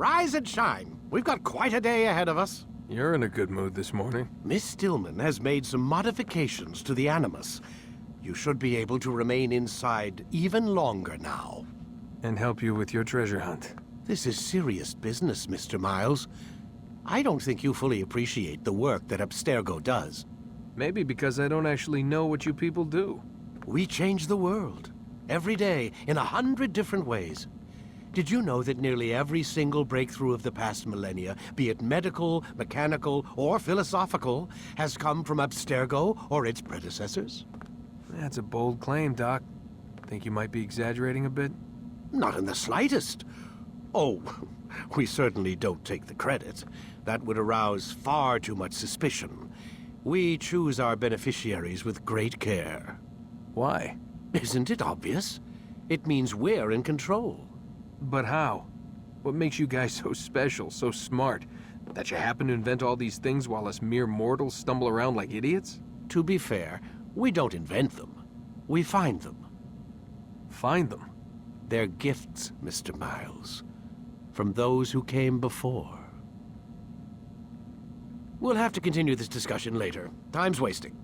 rise and shine. We've got quite a day ahead of us. You're in a good mood this morning. Miss Stillman has made some modifications to the Animus. You should be able to remain inside even longer now. And help you with your treasure hunt. This is serious business, Mr. Miles. I don't think you fully appreciate the work that Abstergo does. Maybe because I don't actually know what you people do. We change the world. Every day, in 100 different ways. Did you know that nearly every single breakthrough of the past millennia, be it medical, mechanical, or philosophical, has come from Abstergo or its predecessors? That's a bold claim, Doc. Think you might be exaggerating a bit? Not in the slightest. Oh, we certainly don't take the credit. That would arouse far too much suspicion. We choose our beneficiaries with great care. Why? Isn't it obvious? It means we're in control. But how? What makes you guys so special, so smart? That you happen to invent all these things while us mere mortals stumble around like idiots? To be fair, we don't invent them. We find them. Find them? They're gifts, Mr. Miles. From those who came before. We'll have to continue this discussion later. Time's wasting.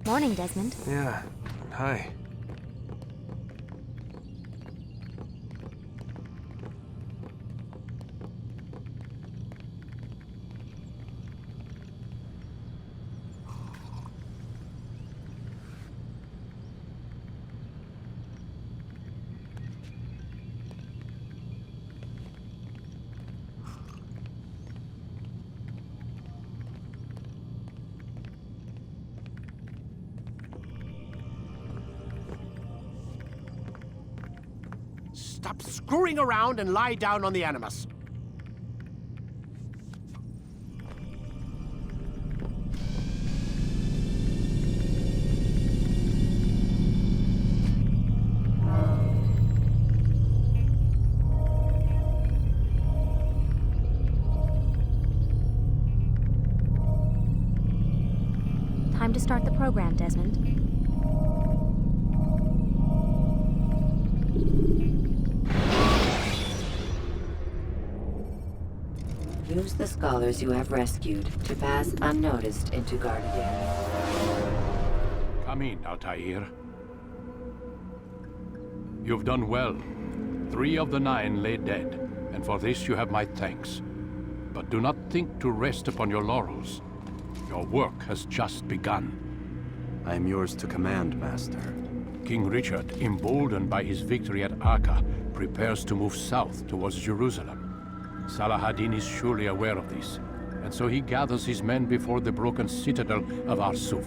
Morning, Desmond. Yeah. Hi. Stop screwing around and lie down on the Animus. Time to start the program, Desmond. Use the scholars you have rescued to pass unnoticed into guarded areas. Come in, Altair. You've done well. 3 of the 9 lay dead, and for this you have my thanks. But do not think to rest upon your laurels. Your work has just begun. I am yours to command, Master. King Richard, emboldened by his victory at Acre, prepares to move south towards Jerusalem. Salah-ad-Din is surely aware of this, and so he gathers his men before the broken citadel of Arsuf.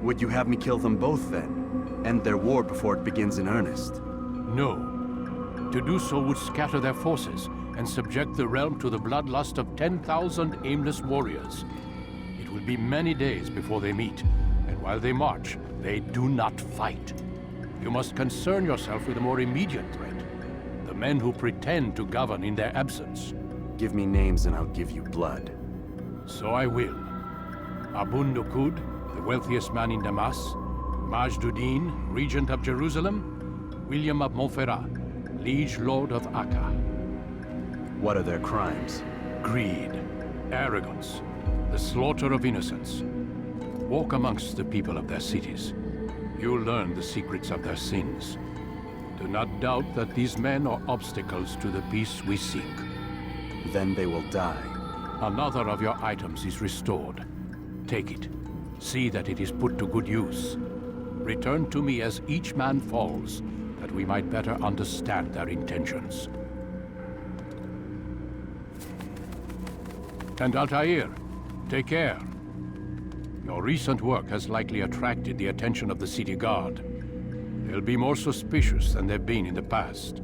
Would you have me kill them both, then? End their war before it begins in earnest? No. To do so would scatter their forces and subject the realm to the bloodlust of 10,000 aimless warriors. It will be many days before they meet, and while they march, they do not fight. You must concern yourself with a more immediate threat. The men who pretend to govern in their absence. Give me names and I'll give you blood. So I will. Nuquod, the wealthiest man in Damascus. Majd, Regent of Jerusalem. William of Montferrat, Liege Lord of Acre. What are their crimes? Greed, arrogance, the slaughter of innocents. Walk amongst the people of their cities. You'll learn the secrets of their sins. Do not doubt that these men are obstacles to the peace we seek. Then they will die. Another of your items is restored. Take it. See that it is put to good use. Return to me as each man falls, that we might better understand their intentions. And Altair, take care. Your recent work has likely attracted the attention of the city guard. They'll be more suspicious than they've been in the past.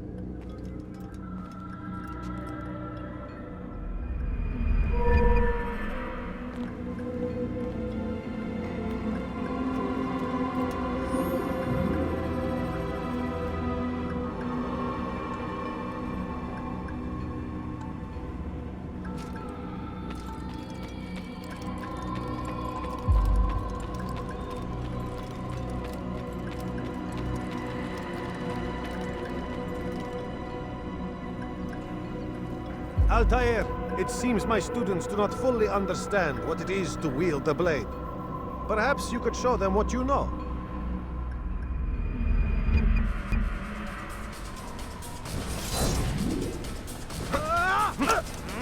Altair, it seems my students do not fully understand what it is to wield the blade. Perhaps you could show them what you know.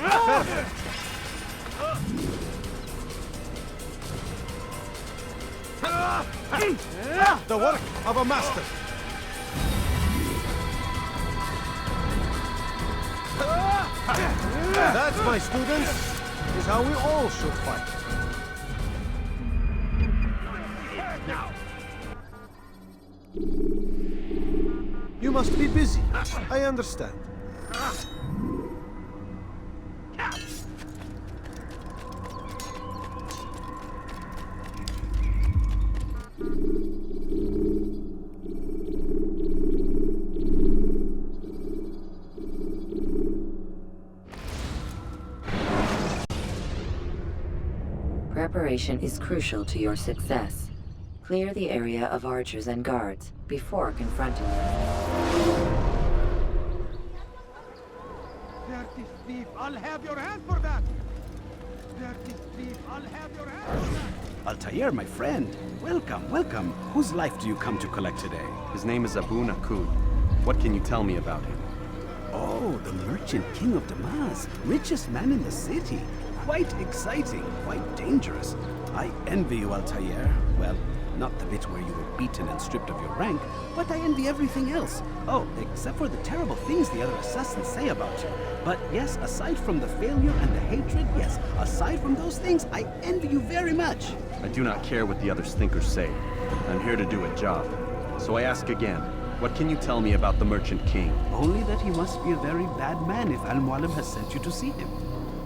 Perfect. The work of a master. That, my students, is how we all should fight. You must be busy. I understand. Preparation is crucial to your success. Clear the area of archers and guards before confronting them. Dirty thief, I'll have your hand for that! Dirty thief, I'll have your hand for that! Altair, my friend. Welcome, welcome. Whose life do you come to collect today? His name is Nuquod. What can you tell me about him? Oh, the merchant king of Damascus. Richest man in the city. Quite exciting, quite dangerous. I envy you, Altair. Well, not the bit where you were beaten and stripped of your rank, but I envy everything else. Oh, except for the terrible things the other assassins say about you. But yes, aside from the failure and the hatred, yes, aside from those things, I envy you very much. I do not care what the others think or say. I'm here to do a job. So I ask again, what can you tell me about the Merchant King? Only that he must be a very bad man if Mualim has sent you to see him.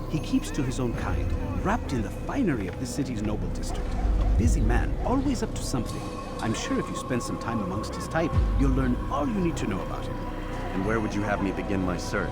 He keeps to his own kind, wrapped in the finery of this city's noble district. A busy man, always up to something. I'm sure if you spend some time amongst his type, you'll learn all you need to know about him. And where would you have me begin my search?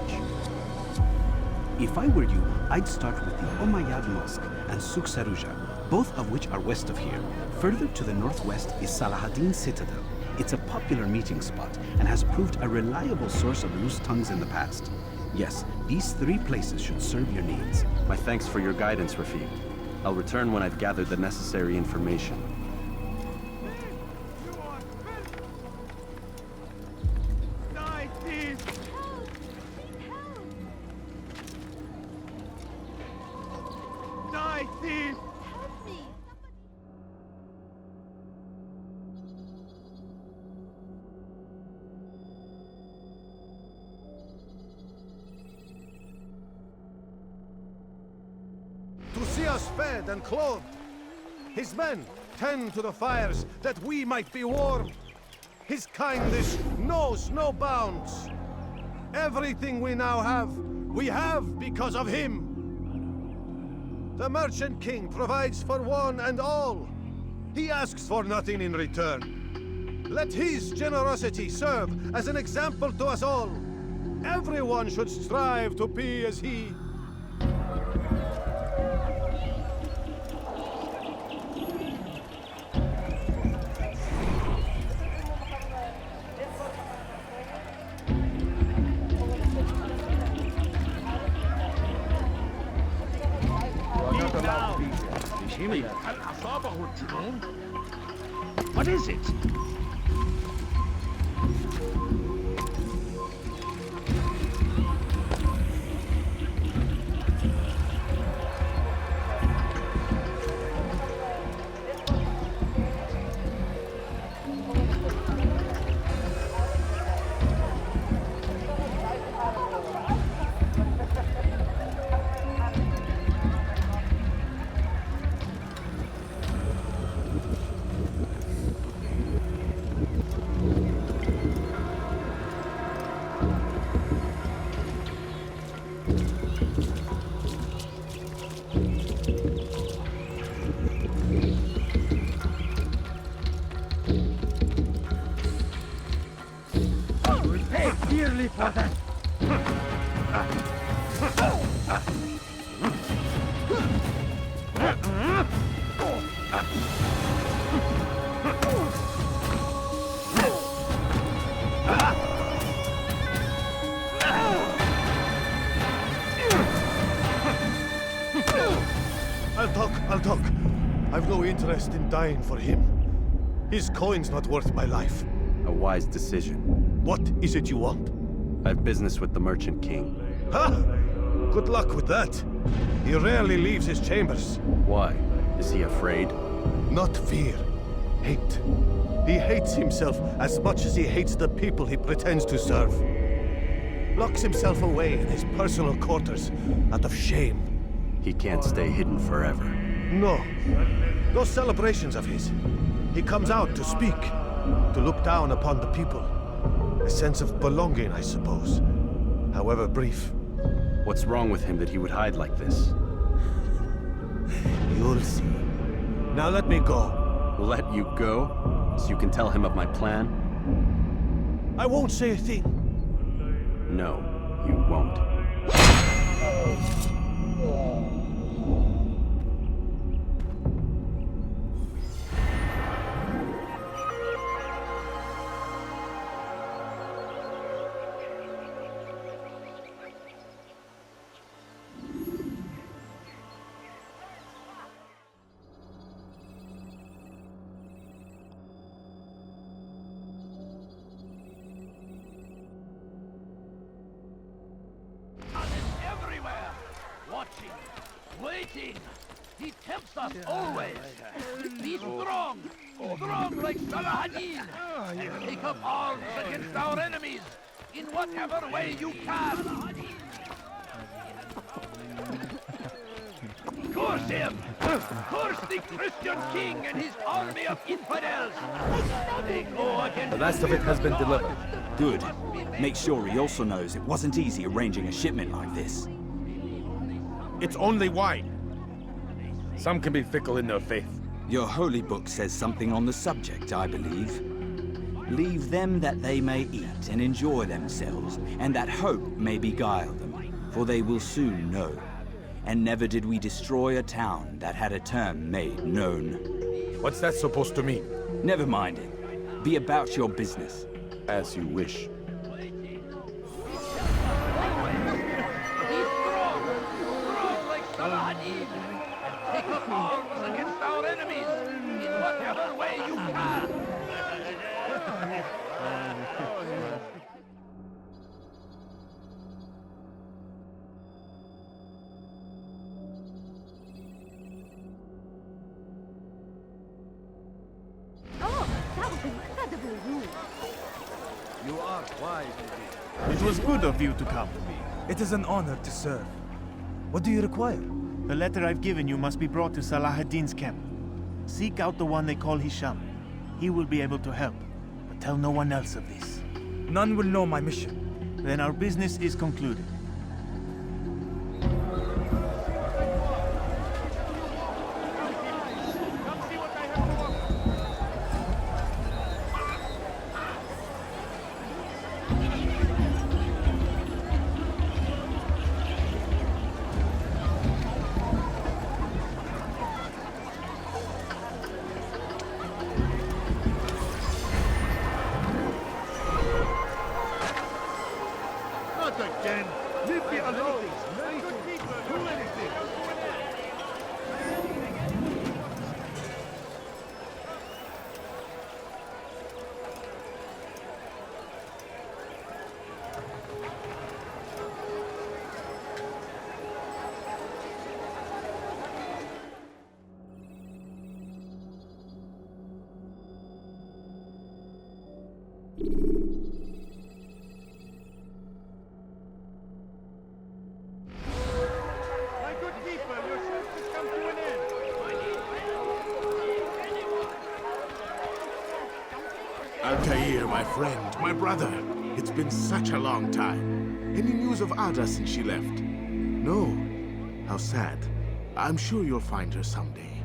If I were you, I'd start with the Umayyad Mosque and Souk Saruja, both of which are west of here. Further to the northwest is Salahaddin Citadel. It's a popular meeting spot and has proved a reliable source of loose tongues in the past. Yes, these 3 places should serve your needs. My thanks for your guidance, Rafiq. I'll return when I've gathered the necessary information. Die, thief! Die, thief! To see us fed and clothed. His men tend to the fires that we might be warm. His kindness knows no bounds. Everything we now have, we have because of him. The Merchant King provides for one and all. He asks for nothing in return. Let his generosity serve as an example to us all. Everyone should strive to be as he. What is it? Dearly for that. I've no interest in dying for him. His coin's not worth my life. A wise decision. What is it you want? I have business with the Merchant King. Ha! Good luck with that. He rarely leaves his chambers. Why? Is he afraid? Not fear. Hate. He hates himself as much as he hates the people he pretends to serve. Locks himself away in his personal quarters out of shame. He can't stay hidden forever. No. Those celebrations of his. He comes out to speak, to look down upon the people. A sense of belonging, I suppose. However brief. What's wrong with him that he would hide like this? You'll see. Now let me go. Let you go? So you can tell him of my plan? I won't say a thing. No, you won't. Waiting! He tempts us always! Be strong! Strong like Addin! And take up arms against our enemies in whatever way you can! Curse him! Curse the Christian king and his army of infidels! They go against the rest of it has been delivered. Good. Make sure he also knows it wasn't easy arranging a shipment like this. It's only wine. Some can be fickle in their faith. Your holy book says something on the subject, I believe. Leave them that they may eat and enjoy themselves, and that hope may beguile them, for they will soon know. And never did we destroy a town that had a term made known. What's that supposed to mean? Never mind it. Be about your business. As you wish. Take up arms against our enemies in whatever way you can. Oh, that was incredibly rude. You are wise indeed. It was good of you to come. It is an honor to serve. What do you require? The letter I've given you must be brought to Salah ad-Din's camp. Seek out the one they call Hisham. He will be able to help, but tell no one else of this. None will know my mission. Then our business is concluded. Again! Leave me alone! Do anything! Altair, my friend, my brother. It's been such a long time. Any news of Ada since she left? No. How sad. I'm sure you'll find her someday.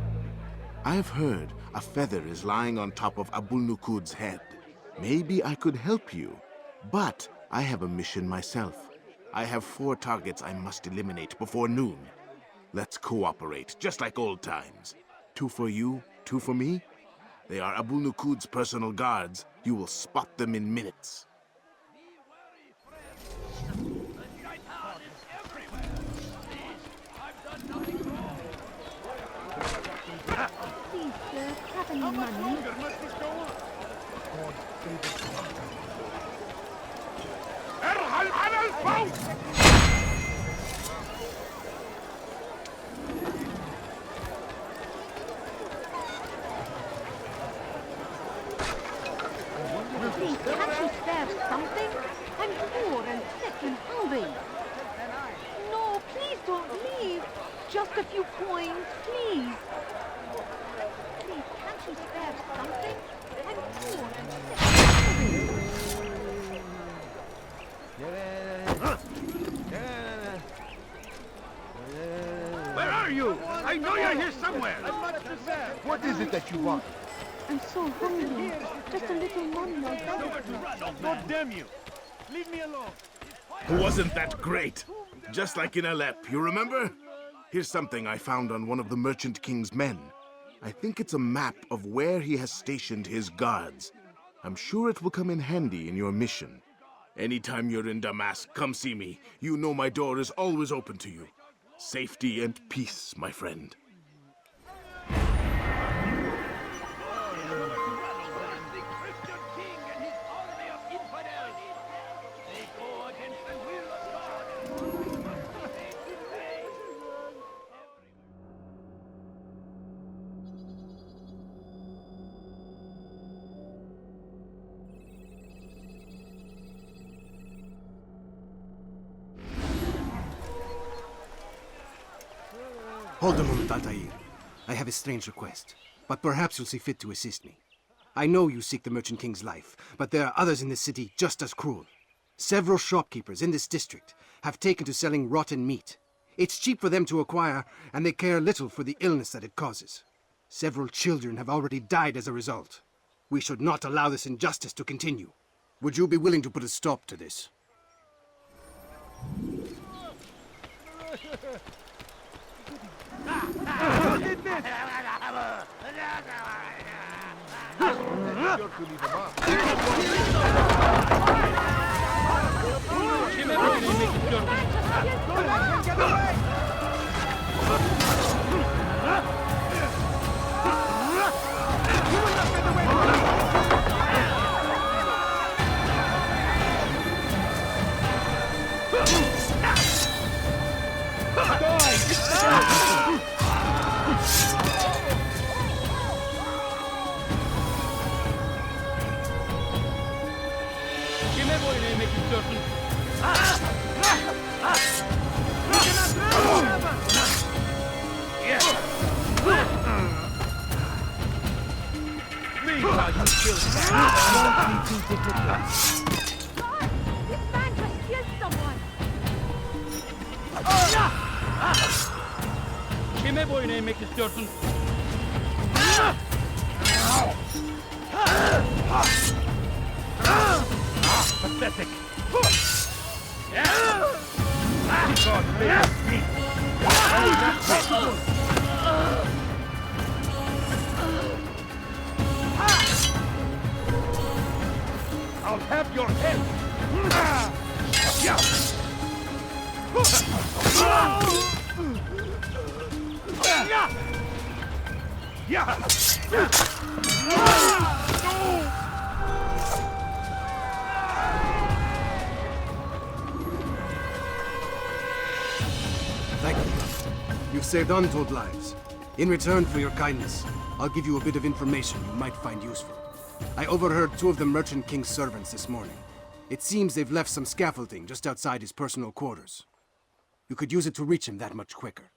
I have heard a feather is lying on top of Nuquod's head. Maybe I could help you. But I have a mission myself. I have 4 targets I must eliminate before noon. Let's cooperate, just like old times. 2 for you, 2 for me? They are Nuquod's personal guards. You will spot them in minutes. I've done nothing wrong. please, sir, have any money? must this go on? ارحل على الفوق! Please, can't you spare something? I'm poor and sick and hungry. No, please don't leave. Just a few coins, please. Please, can't you spare something? I'm poor and sick and hungry. Where are you? I know you're here somewhere. What is it that you want? I'm so hungry. Just a little money. God damn you! Leave me alone. Wasn't that great? Just like in Alep, you remember? Here's something I found on one of the Merchant King's men. I think it's a map of where he has stationed his guards. I'm sure it will come in handy in your mission. Anytime you're in Damascus, come see me. You know my door is always open to you. Safety and peace, my friend. Hold a moment, Altair. I have a strange request, but perhaps you'll see fit to assist me. I know you seek the Merchant King's life, but there are others in this city just as cruel. Several shopkeepers in this district have taken to selling rotten meat. It's cheap for them to acquire, and they care little for the illness that it causes. Several children have already died as a result. We should not allow this injustice to continue. Would you be willing to put a stop to this? Who did this? Get away! You will not get away from me! Kime boyun eğmek istiyorsun? Pathetic! I'll have your head! Thank you. You've saved untold lives. In return for your kindness, I'll give you a bit of information you might find useful. I overheard two of the Merchant King's servants this morning. It seems they've left some scaffolding just outside his personal quarters. You could use it to reach him that much quicker.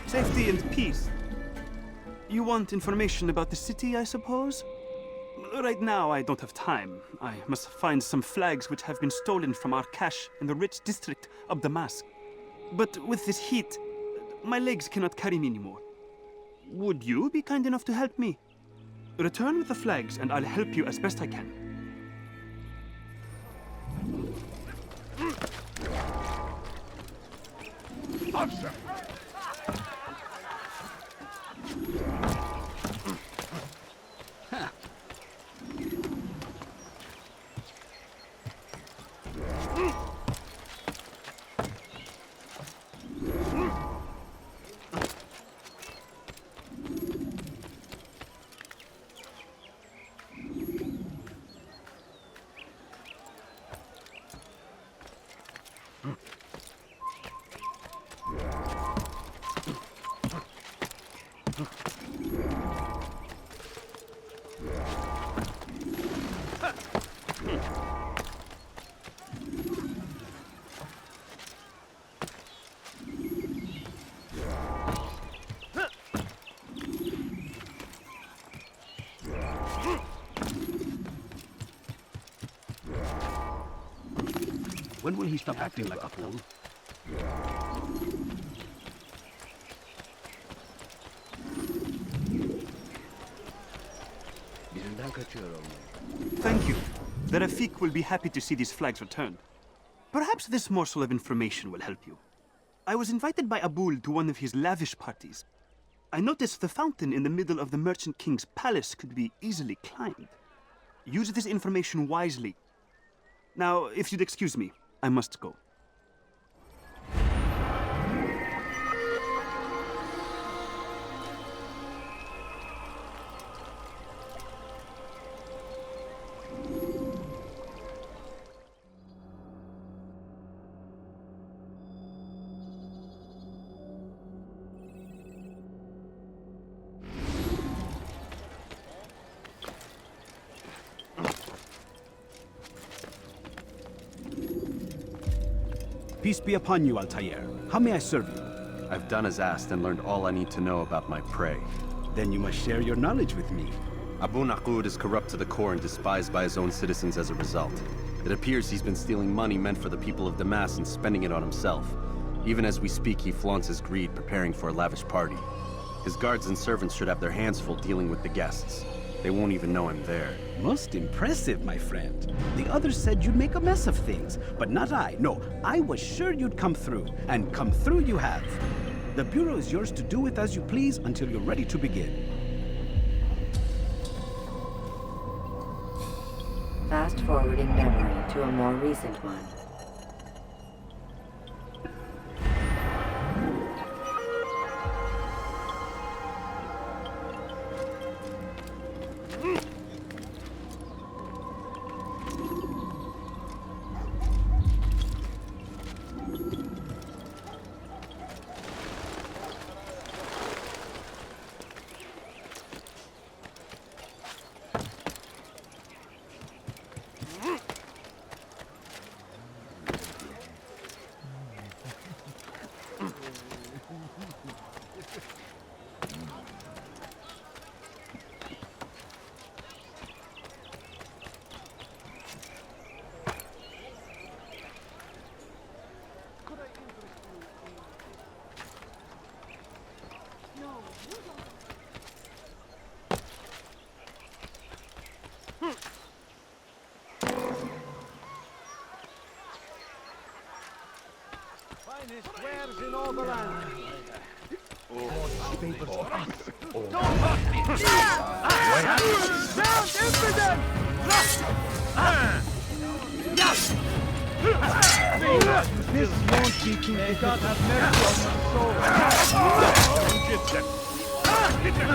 Safety and peace. You want information about the city, I suppose? Right now, I don't have time. I must find some flags which have been stolen from our cache in the rich district of Damascus. But with this heat, my legs cannot carry me anymore. Would you be kind enough to help me? Return with the flags, and I'll help you as best I can. Officer! When will he stop acting like a fool? Thank you. The Rafik will be happy to see these flags returned. Perhaps this morsel of information will help you. I was invited by Abul to one of his lavish parties. I noticed the fountain in the middle of the Merchant King's palace could be easily climbed. Use this information wisely. Now, if you'd excuse me, I must go. Peace be upon you, Altair. How may I serve you? I've done as asked and learned all I need to know about my prey. Then you must share your knowledge with me. Abu Nuquod is corrupt to the core and despised by his own citizens as a result. It appears he's been stealing money meant for the people of Damascus and spending it on himself. Even as we speak, he flaunts his greed, preparing for a lavish party. His guards and servants should have their hands full dealing with the guests. They won't even know I'm there. Most impressive, my friend. The others said you'd make a mess of things, but not I. No, I was sure you'd come through, and come through you have. The Bureau is yours to do with as you please until you're ready to begin. Fast-forwarding memory to a more recent one. Finest wares in all the land. Don't hurt me! Down, impudent! This won't be too difficult. God have mercy on your soul. Get them. Get them.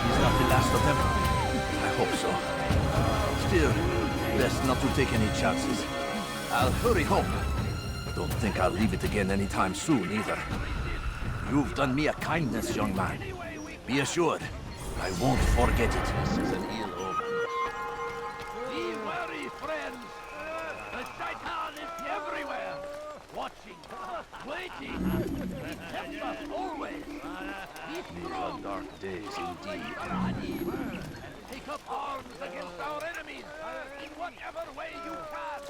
He's not the last of them. I hope so. Still, best best not to take any chances. I'll hurry home. Don't think I'll leave it again anytime soon, either. You've done me a kindness, young man. Be assured, I won't forget it. This is an ill omen. Be wary, friends. The Shaitan is everywhere. Watching, waiting. He tempts us always. Be strong. These are dark days indeed. Take up arms against our enemies in whatever way you can.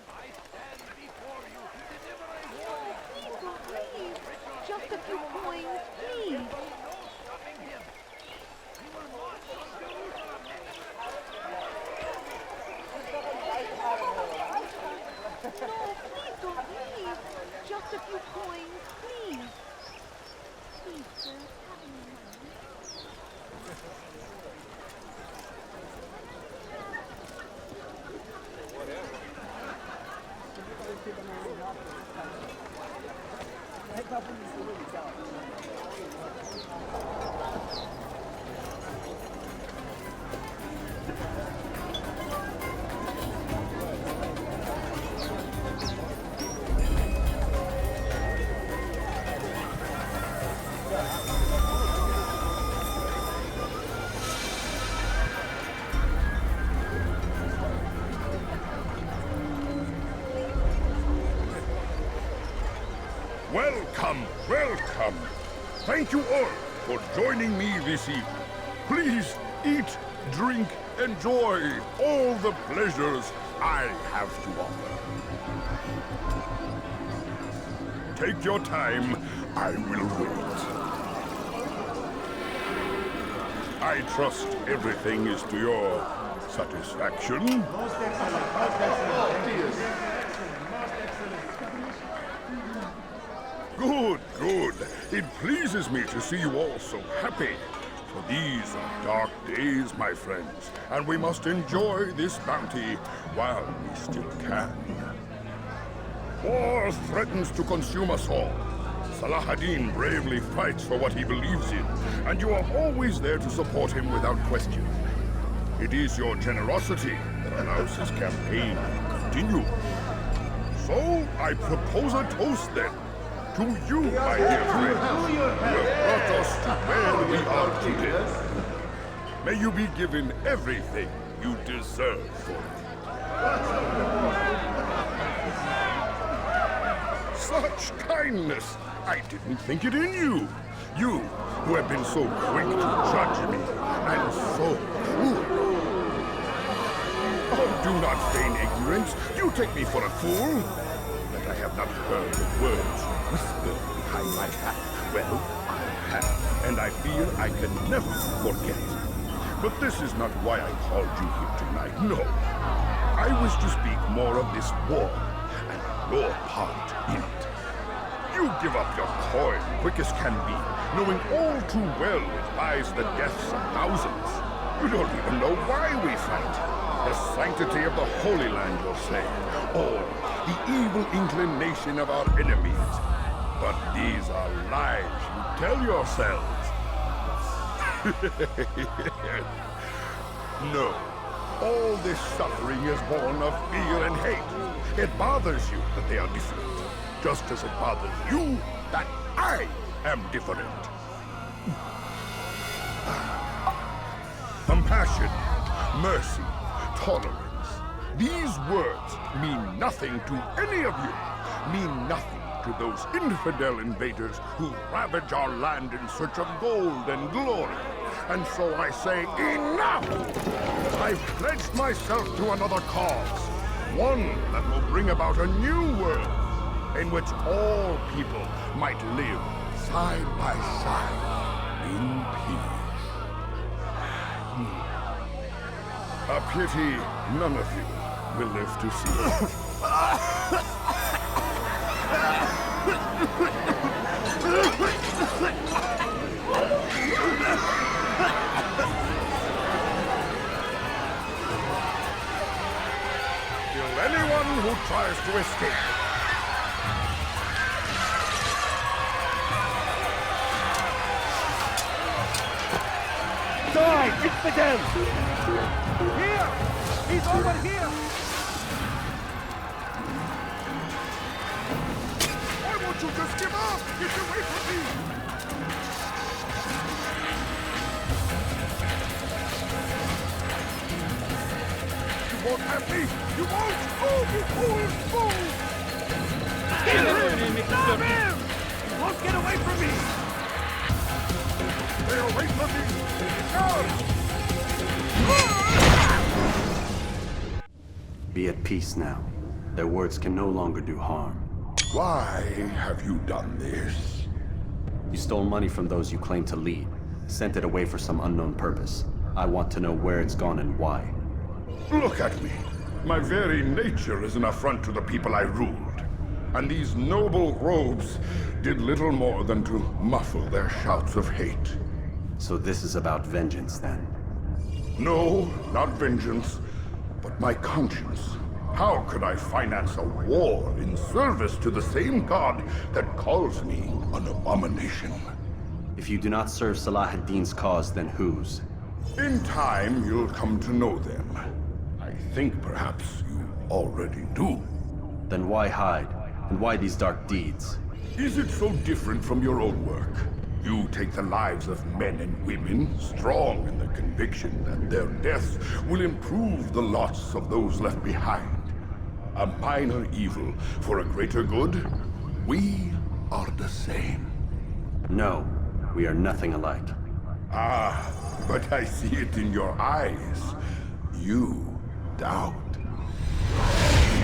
I stand before you to deliver a warning. Please don't leave. Just a few coins, please. Stopping him. He will march on Jerusalem. No, please don't leave. Just a few coins, please. Please, sir, have me now. Welcome, welcome. Thank you all for joining me this evening. Please eat, drink, enjoy all the pleasures I have to offer. Take your time, I will wait. I trust everything is to your satisfaction. Most excellent, most excellent. Good, good. It pleases me to see you all so happy. For these are dark days, my friends, and we must enjoy this bounty while we still can. War threatens to consume us all. Salah ad-Din bravely fights for what he believes in, and you are always there to support him without question. It is your generosity that allows his campaign to continue. So, I propose a toast then. To you, my dear friends, who have brought us to where we are today. May you be given everything you deserve for it. Such kindness! I didn't think it in you. You, who have been so quick to judge me, and so cruel. Oh, do not feign ignorance. You take me for a fool. That I have not heard the words whispered behind my back. Well, I have, and I fear I can never forget. But this is not why I called you here tonight, no. I wish to speak more of this war, and your part in it. You give up your coin quick as can be, knowing all too well it buys the deaths of thousands. You don't even know why we fight. The sanctity of the Holy Land, you'll say, or the evil inclination of our enemies. But these are lies you tell yourselves. No, all this suffering is born of fear and hate. It bothers you that they are different, just as it bothers you that I am different. Compassion, mercy, tolerance. These words mean nothing to any of you, mean nothing to those infidel invaders who ravage our land in search of gold and glory. And so I say, enough! I've pledged myself to another cause, one that will bring about a new world, in which all people might live side by side in peace. A pity none of you will live to see it. Kill anyone who tries to escape. Capital! Here! He's over here! Why won't you just give up? Get away from me! You won't have me! You won't! Move, you fools! Move! Stop him! He won't get away from me! Stay away from me! Go! Be at peace now. Their words can no longer do harm. Why have you done this? You stole money from those you claim to lead, sent it away for some unknown purpose. I want to know where it's gone and why. Look at me. My very nature is an affront to the people I ruled. And these noble robes did little more than to muffle their shouts of hate. So this is about vengeance, then? No, not vengeance, but my conscience. How could I finance a war in service to the same god that calls me an abomination? If you do not serve Salah ad-Din's cause, then whose? In time, you'll come to know them. I think perhaps you already do. Then why hide? And why these dark deeds? Is it so different from your own work? You take the lives of men and women, strong in the conviction that their deaths will improve the lots of those left behind. A minor evil for a greater good? We are the same. No, we are nothing alike. Ah, but I see it in your eyes. You doubt.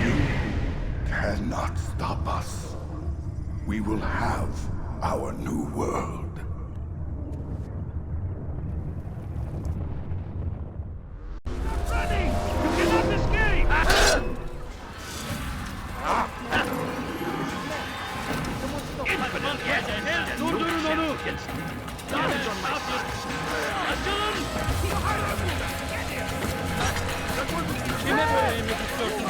You cannot stop us. We will have our new world. Running! You cannot escape! Durdurun onu! Açılın! Kime böyle emret istiyorsun?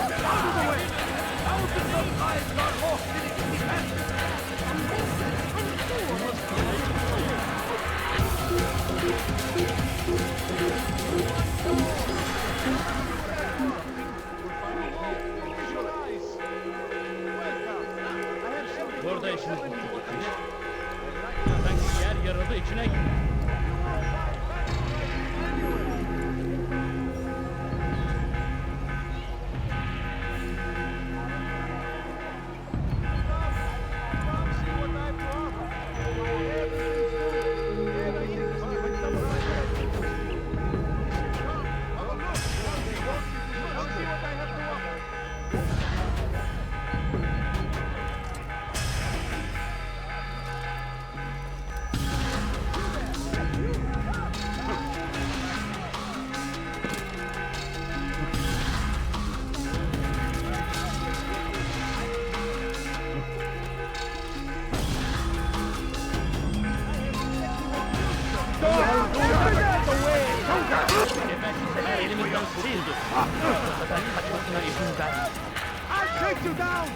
Burada işiniz bitmiş. Sanki yer yarıldı içine girdi. I'll take you down!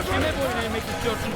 Kime boyun eğmek istiyorsun?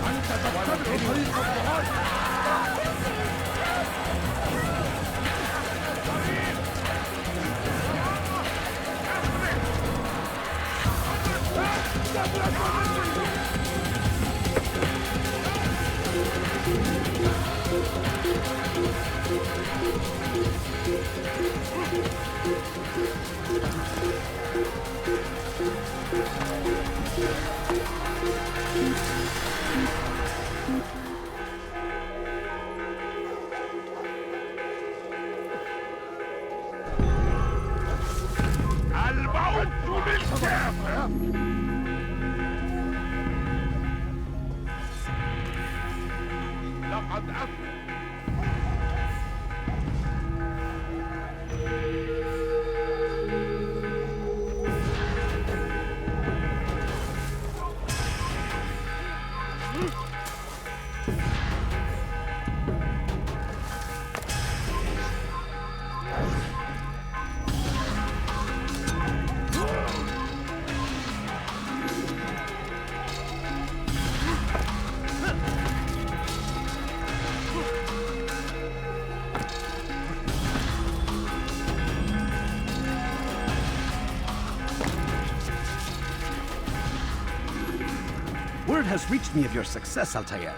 Word has reached me of your success, Altair.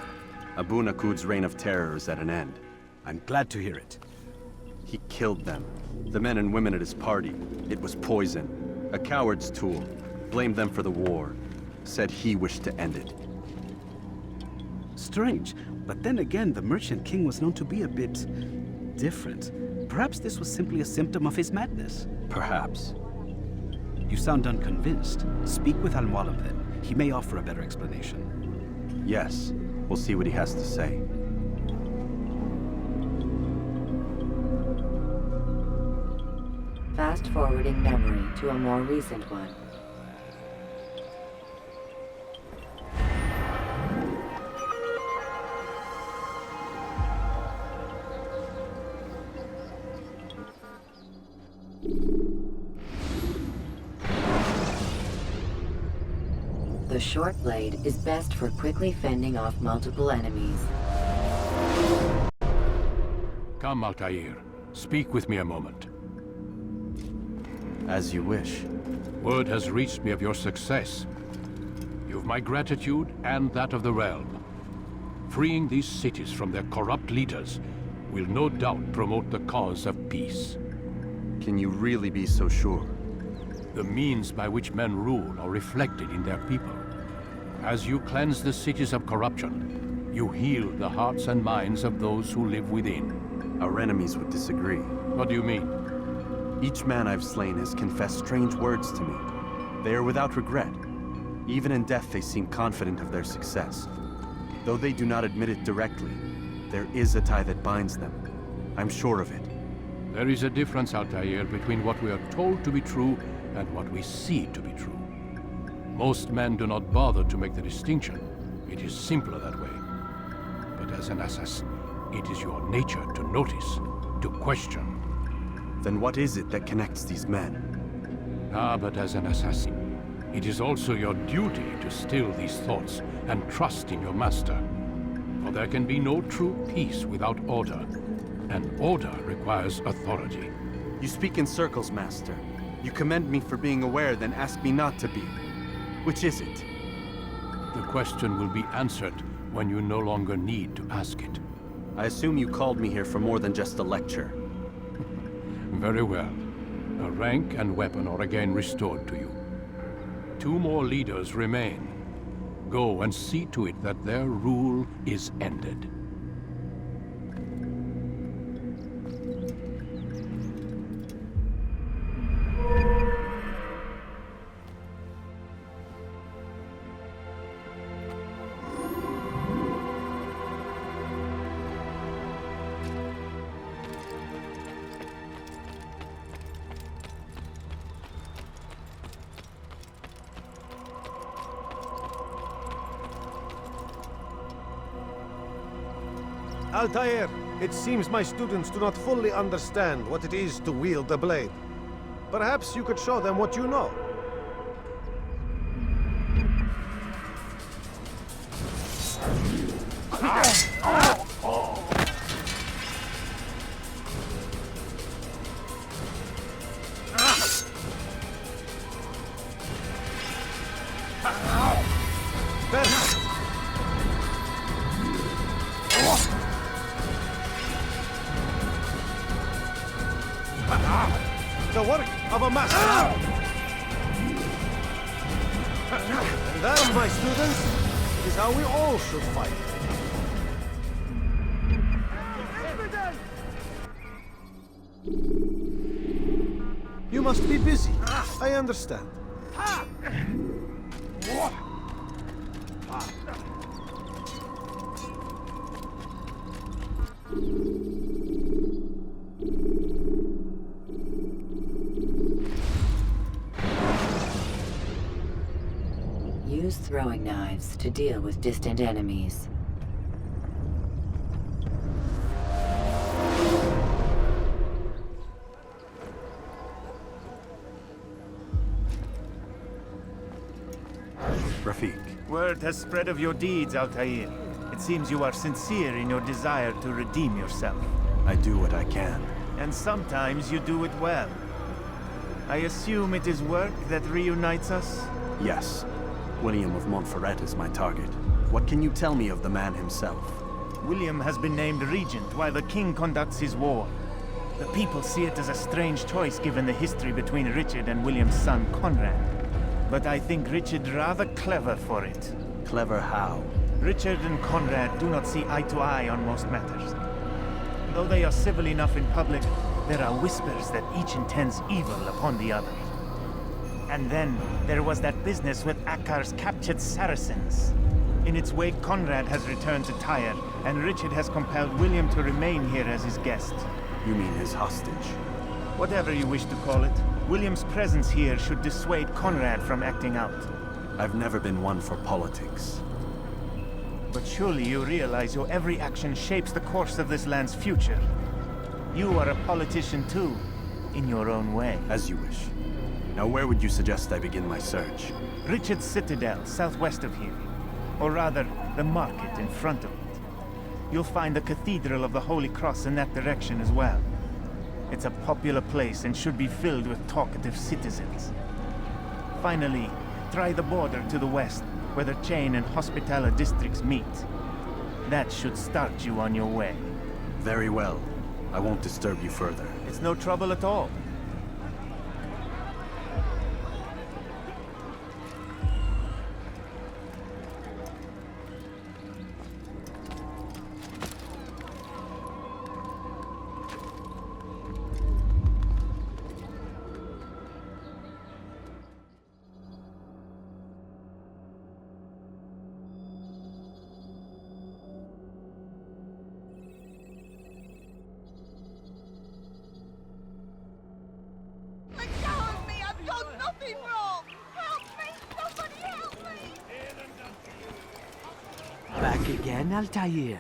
Abu Nuqod's reign of terror is at an end. I'm glad to hear it. He killed them. The men and women at his party. It was poison. A coward's tool. Blamed them for the war. Said he wished to end it. Strange, but then again, the Merchant King was known to be a bit different. Perhaps this was simply a symptom of his madness. Perhaps. You sound unconvinced. Speak with Mualim then. He may offer a better explanation. Yes. We'll see what he has to say. Fast-forwarding memory to a more recent one. The short blade is best for quickly fending off multiple enemies. Come, Altair. Speak with me a moment. As you wish. Word has reached me of your success. You've my gratitude and that of the realm. Freeing these cities from their corrupt leaders will no doubt promote the cause of peace. Can you really be so sure? The means by which men rule are reflected in their people. As you cleanse the cities of corruption, you heal the hearts and minds of those who live within. Our enemies would disagree. What do you mean? Each man I've slain has confessed strange words to me. They are without regret. Even in death they seem confident of their success. Though they do not admit it directly, there is a tie that binds them. I'm sure of it. There is a difference, Altair, between what we are told to be true and what we see to be true. Most men do not bother to make the distinction. It is simpler that way. But as an assassin, it is your nature to notice, to question. Then what is it that connects these men? But as an assassin, it is also your duty to still these thoughts and trust in your master. For there can be no true peace without order, and order requires authority. You speak in circles, Master. You commend me for being aware, then ask me not to be. Which is it? The question will be answered when you no longer need to ask it. I assume you called me here for more than just a lecture. Very well. A rank and weapon are again restored to you. 2 more leaders remain. Go and see to it that their rule is ended. Altair, it seems my students do not fully understand what it is to wield the blade. Perhaps you could show them what you know. The work of a master. And that, my students, is how we all should fight. You must be busy. I understand. Use throwing knives to deal with distant enemies. Rafiq. Word has spread of your deeds, Altair. It seems you are sincere in your desire to redeem yourself. I do what I can. And sometimes you do it well. I assume it is work that reunites us? Yes. William of Montferrat is my target. What can you tell me of the man himself? William has been named regent while the king conducts his war. The people see it as a strange choice given the history between Richard and William's son Conrad. But I think Richard rather clever for it. Clever how? Richard and Conrad do not see eye to eye on most matters. Though they are civil enough in public, there are whispers that each intends evil upon the other. And then there was that business with Acre's captured Saracens. In its wake, Conrad has returned to Tyre, and Richard has compelled William to remain here as his guest. You mean his hostage? Whatever you wish to call it, William's presence here should dissuade Conrad from acting out. I've never been one for politics. But surely you realize your every action shapes the course of this land's future. You are a politician too, in your own way. As you wish. Now where would you suggest I begin my search? Richard's Citadel, southwest of here. Or rather, the market in front of it. You'll find the Cathedral of the Holy Cross in that direction as well. It's a popular place and should be filled with talkative citizens. Finally, try the border to the west, where the Chain and Hospitaller districts meet. That should start you on your way. Very well. I won't disturb you further. It's no trouble at all. Back again, Altair.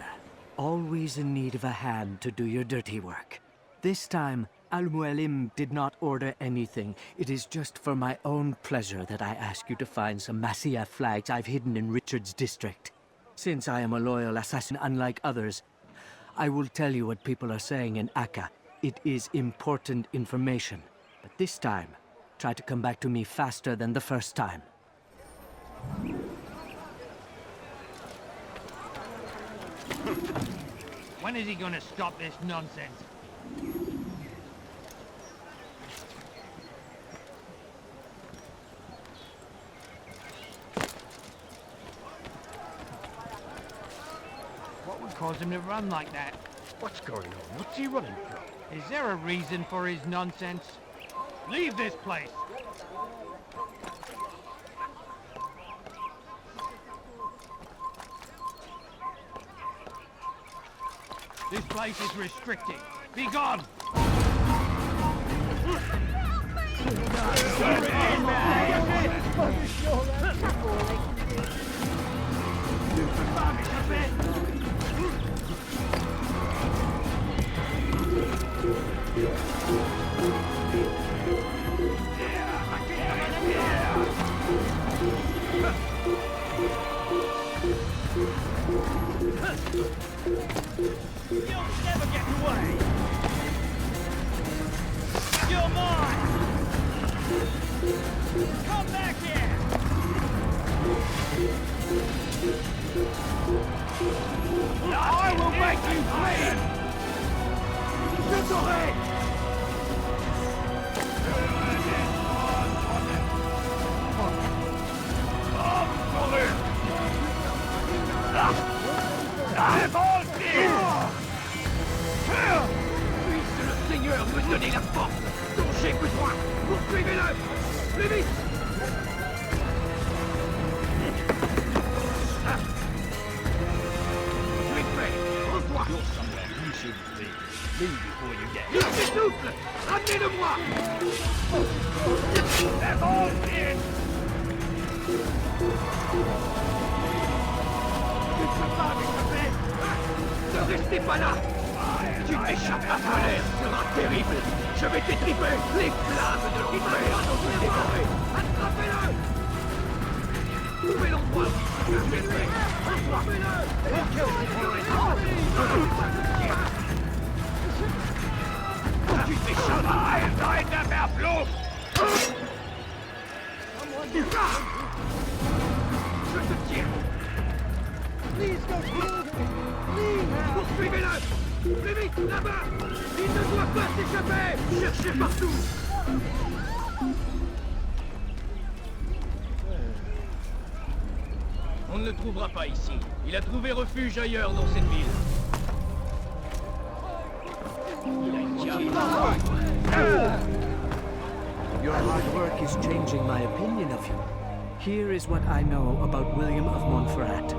Always in need of a hand to do your dirty work. This time, Mualim did not order anything. It is just for my own pleasure that I ask you to find some Masyaf flags I've hidden in Richard's district. Since I am a loyal assassin unlike others, I will tell you what people are saying in Acre. It is important information. But this time, try to come back to me faster than the first time. When is he gonna stop this nonsense? What would cause him to run like that? What's going on? What's he running from? Is there a reason for his nonsense? Leave this place! This place is restricted. Be gone! You'll never get away! You're mine! Come back here! I will make you bleed! Désolé! Puisse le Seigneur me donner la force dont j'ai besoin. Poursuivez-le! Plus vite! Tu es prêt! Rends-toi! You're somewhere you shouldn't be. Leave before you get Il s'essouffle! Ramenez-le-moi! They're all in! Tu ne peux pas m'échapper! Ne restez pas là! Tu t'échappes, la colère sera terrible! Je vais t'étriper! Les flammes de l'enfer vont te dévorer! Attrapez-le! Trouvez l'endroit où il se cache! Tu t'échappes! Nein, der Verflucht! partir. Please don't kill him. Please. Poursuivez-le. Plus vite, là-bas. Il ne doit pas s'échapper. Cherchez partout. On ne le trouvera pas ici. Il a trouvé refuge ailleurs dans cette ville. Your hard work is changing my opinion of you. Here is what I know about William of Montferrat.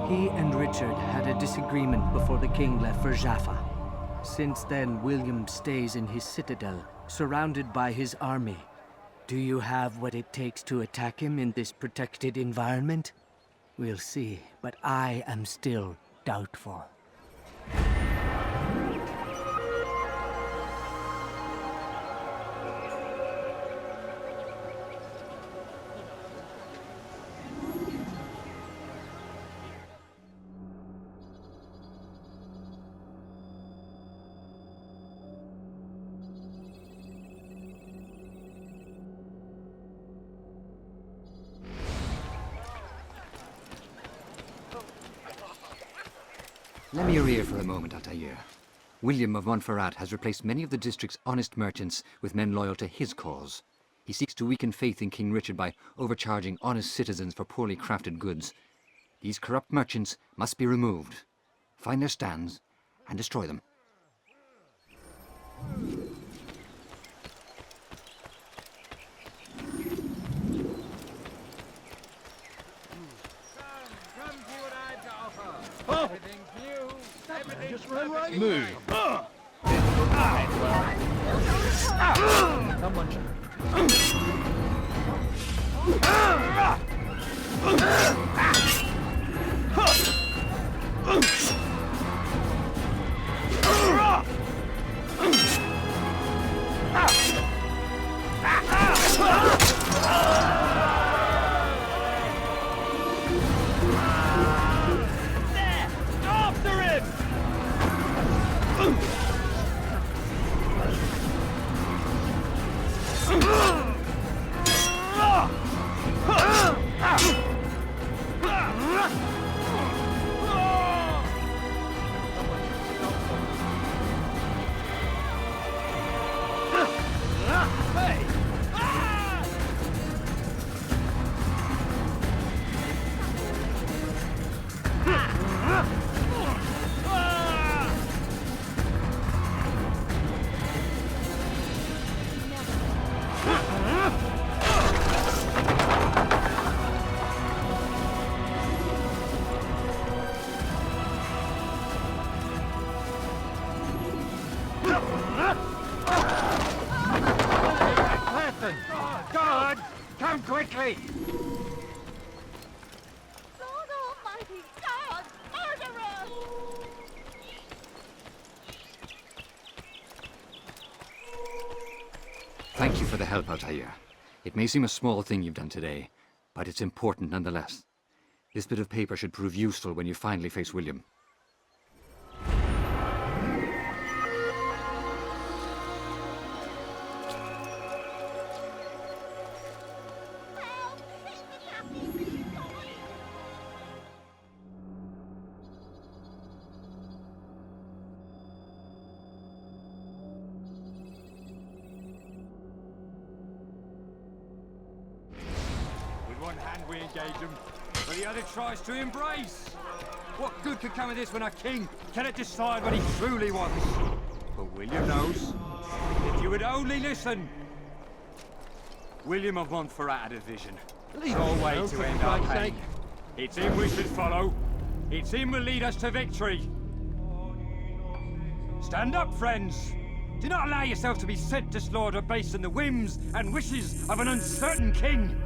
He and Richard had a disagreement before the king left for Jaffa. Since then, William stays in his citadel, surrounded by his army. Do you have what it takes to attack him in this protected environment? We'll see, but I am still doubtful. Let me your ear for a moment, Altair. William of Montferrat has replaced many of the district's honest merchants with men loyal to his cause. He seeks to weaken faith in King Richard by overcharging honest citizens for poorly crafted goods. These corrupt merchants must be removed. Find their stands and destroy them. Just run right in. Move. Someone After him! Guard! Come quickly! Lord Almighty, God! Murderers! Thank you for the help, Altair. It may seem a small thing you've done today, but it's important nonetheless. This bit of paper should prove useful when you finally face William. With one hand we engage them, but the other tries to embrace. What good could come of this when a king cannot decide what he truly wants? But William knows. If you would only listen. William of Montferrat had a vision. Leave No me way alone, to for end our Christ's pain. sake. It's him we should follow. It's him will lead us to victory. Stand up, friends. Do not allow yourself to be sent to slaughter based on the whims and wishes of an uncertain king.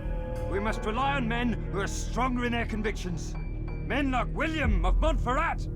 We must rely on men who are stronger in their convictions. Men like William of Montferrat.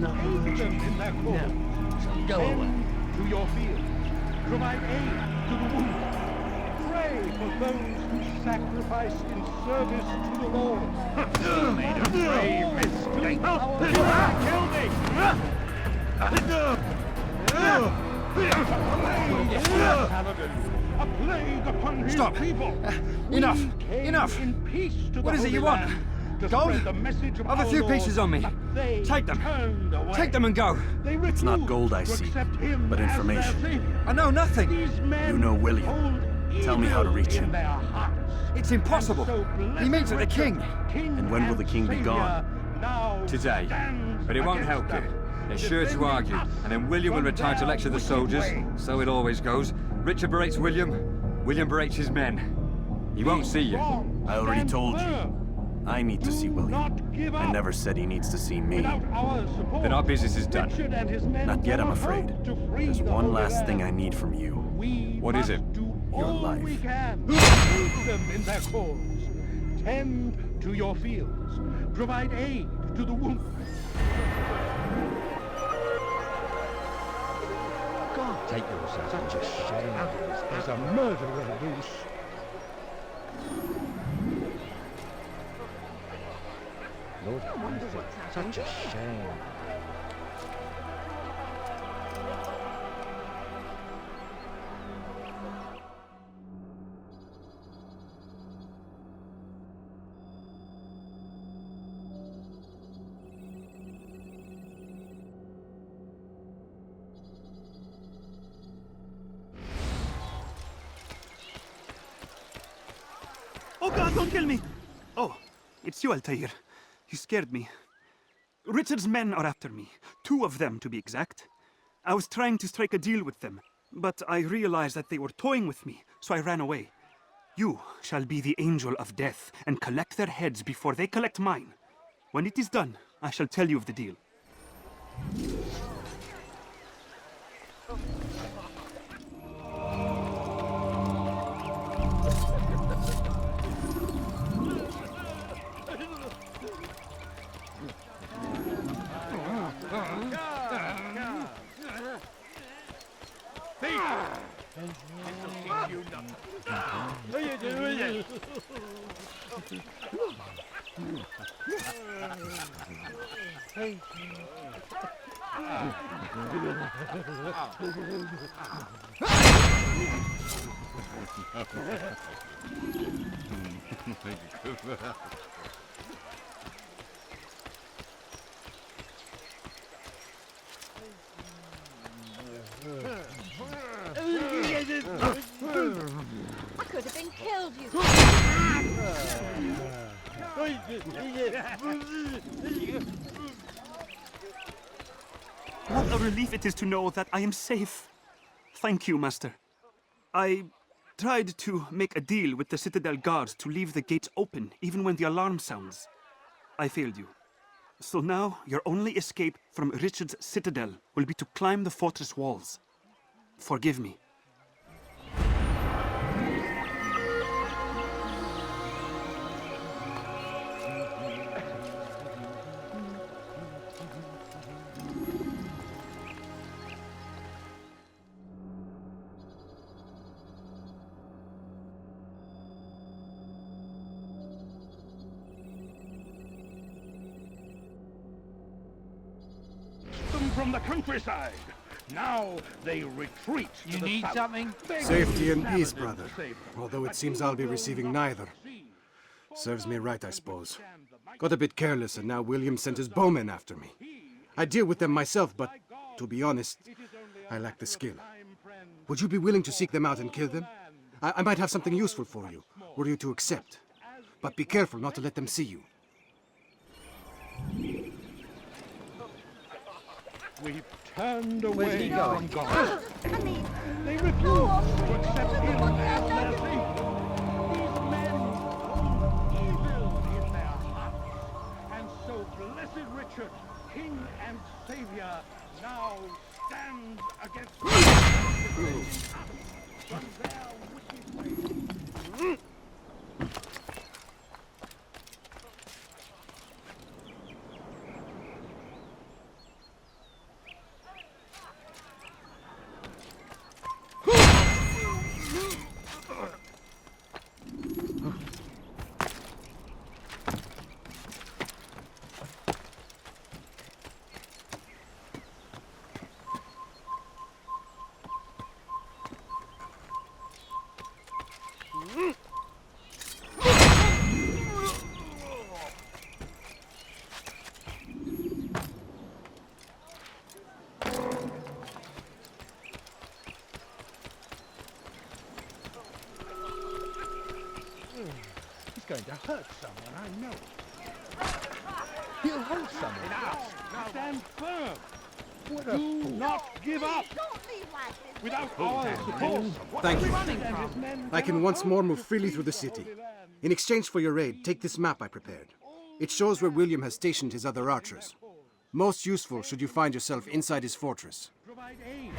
Aid them in their cause. Go away. To your field. Provide aid to the wounded. Pray for those who sacrifice in service to the Lord. You made a grave mistake. Kill me! A plague upon his Stop. people. Enough. We came Enough. in peace to What the is it you Holy want? Land to Gold? spread the message of I've a our few Lord, pieces on me. but they Take them. turned away. Take them and go. They It's not gold I refused to seek, accept him but as their information. savior. I know nothing. These men You know William. hold Tell me how to evil reach in him. their hearts. It's impossible. And so He meets with the blessed king. King And when will the king be Savior gone? now Today. stands But it won't against help you. them, They're sure to defending argue, us and then William will from retire to their lecture the wicked soldiers. ways. So it always goes. Richard berates William, William berates his men. He won't see you. I already told you. I need to see William. I never said he needs to see me. Without our support, Then our business is done. Richard and his men Not yet, I'm cannot afraid. hope to free There's the one Holy last thing I Land. need from you. We What is must it? do Your all life. we can to aid them in their cause. Tend to your fields. Provide aid to the wounded. God, take yourself. Such a shame. There's a murderer loose. Lord have mercy. Such a shame. Oh God, don't kill me! Oh, it's you, Altair. You scared me. Richard's men are after me. 2 of them, to be exact. I was trying to strike a deal with them, but I realized that they were toying with me, so I ran away. You shall be the angel of death and collect their heads before they collect mine. When it is done, I shall tell you of the deal. I could have been killed, you. What a relief it is to know that I am safe. Thank you, Master. I tried to make a deal with the Citadel guards to leave the gates open even when the alarm sounds. I failed you. So now your only escape from Richard's Citadel will be to climb the fortress walls. Forgive me. Them from the countryside. Now they retreat. You need something? Safety and peace, brother. Although it seems I'll be receiving neither. Serves me right, I suppose. Got a bit careless, and now William sent his bowmen after me. I deal with them myself, but to be honest, I lack the skill. Would you be willing to seek them out and kill them? I might have something useful for you, were you to accept. But be careful not to let them see you. We've turned away Where's he going? from God. They refuse to accept him as their savior. These men hold evil in their hearts. And so blessed Richard, King and Savior, now stands against from their wicked ways. hurt someone I know. He'll hurt someone. Now stand firm. Do not give up. Don't leave like this. Without our support. Thank you. Running from? I can once more move freely through the city. In exchange for your aid, take this map I prepared. It shows where William has stationed his other archers. Most useful should you find yourself inside his fortress. Provide aid.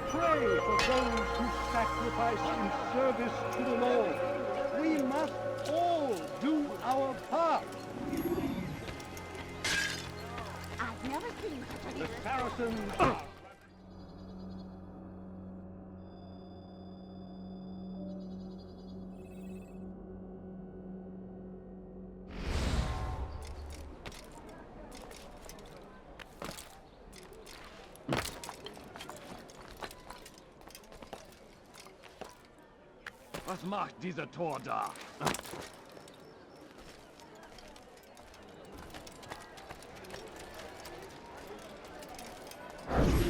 Pray for those who sacrifice in service to the Lord. We must all do our part. I've never seen such a The Saracens. Was macht dieser Tor da?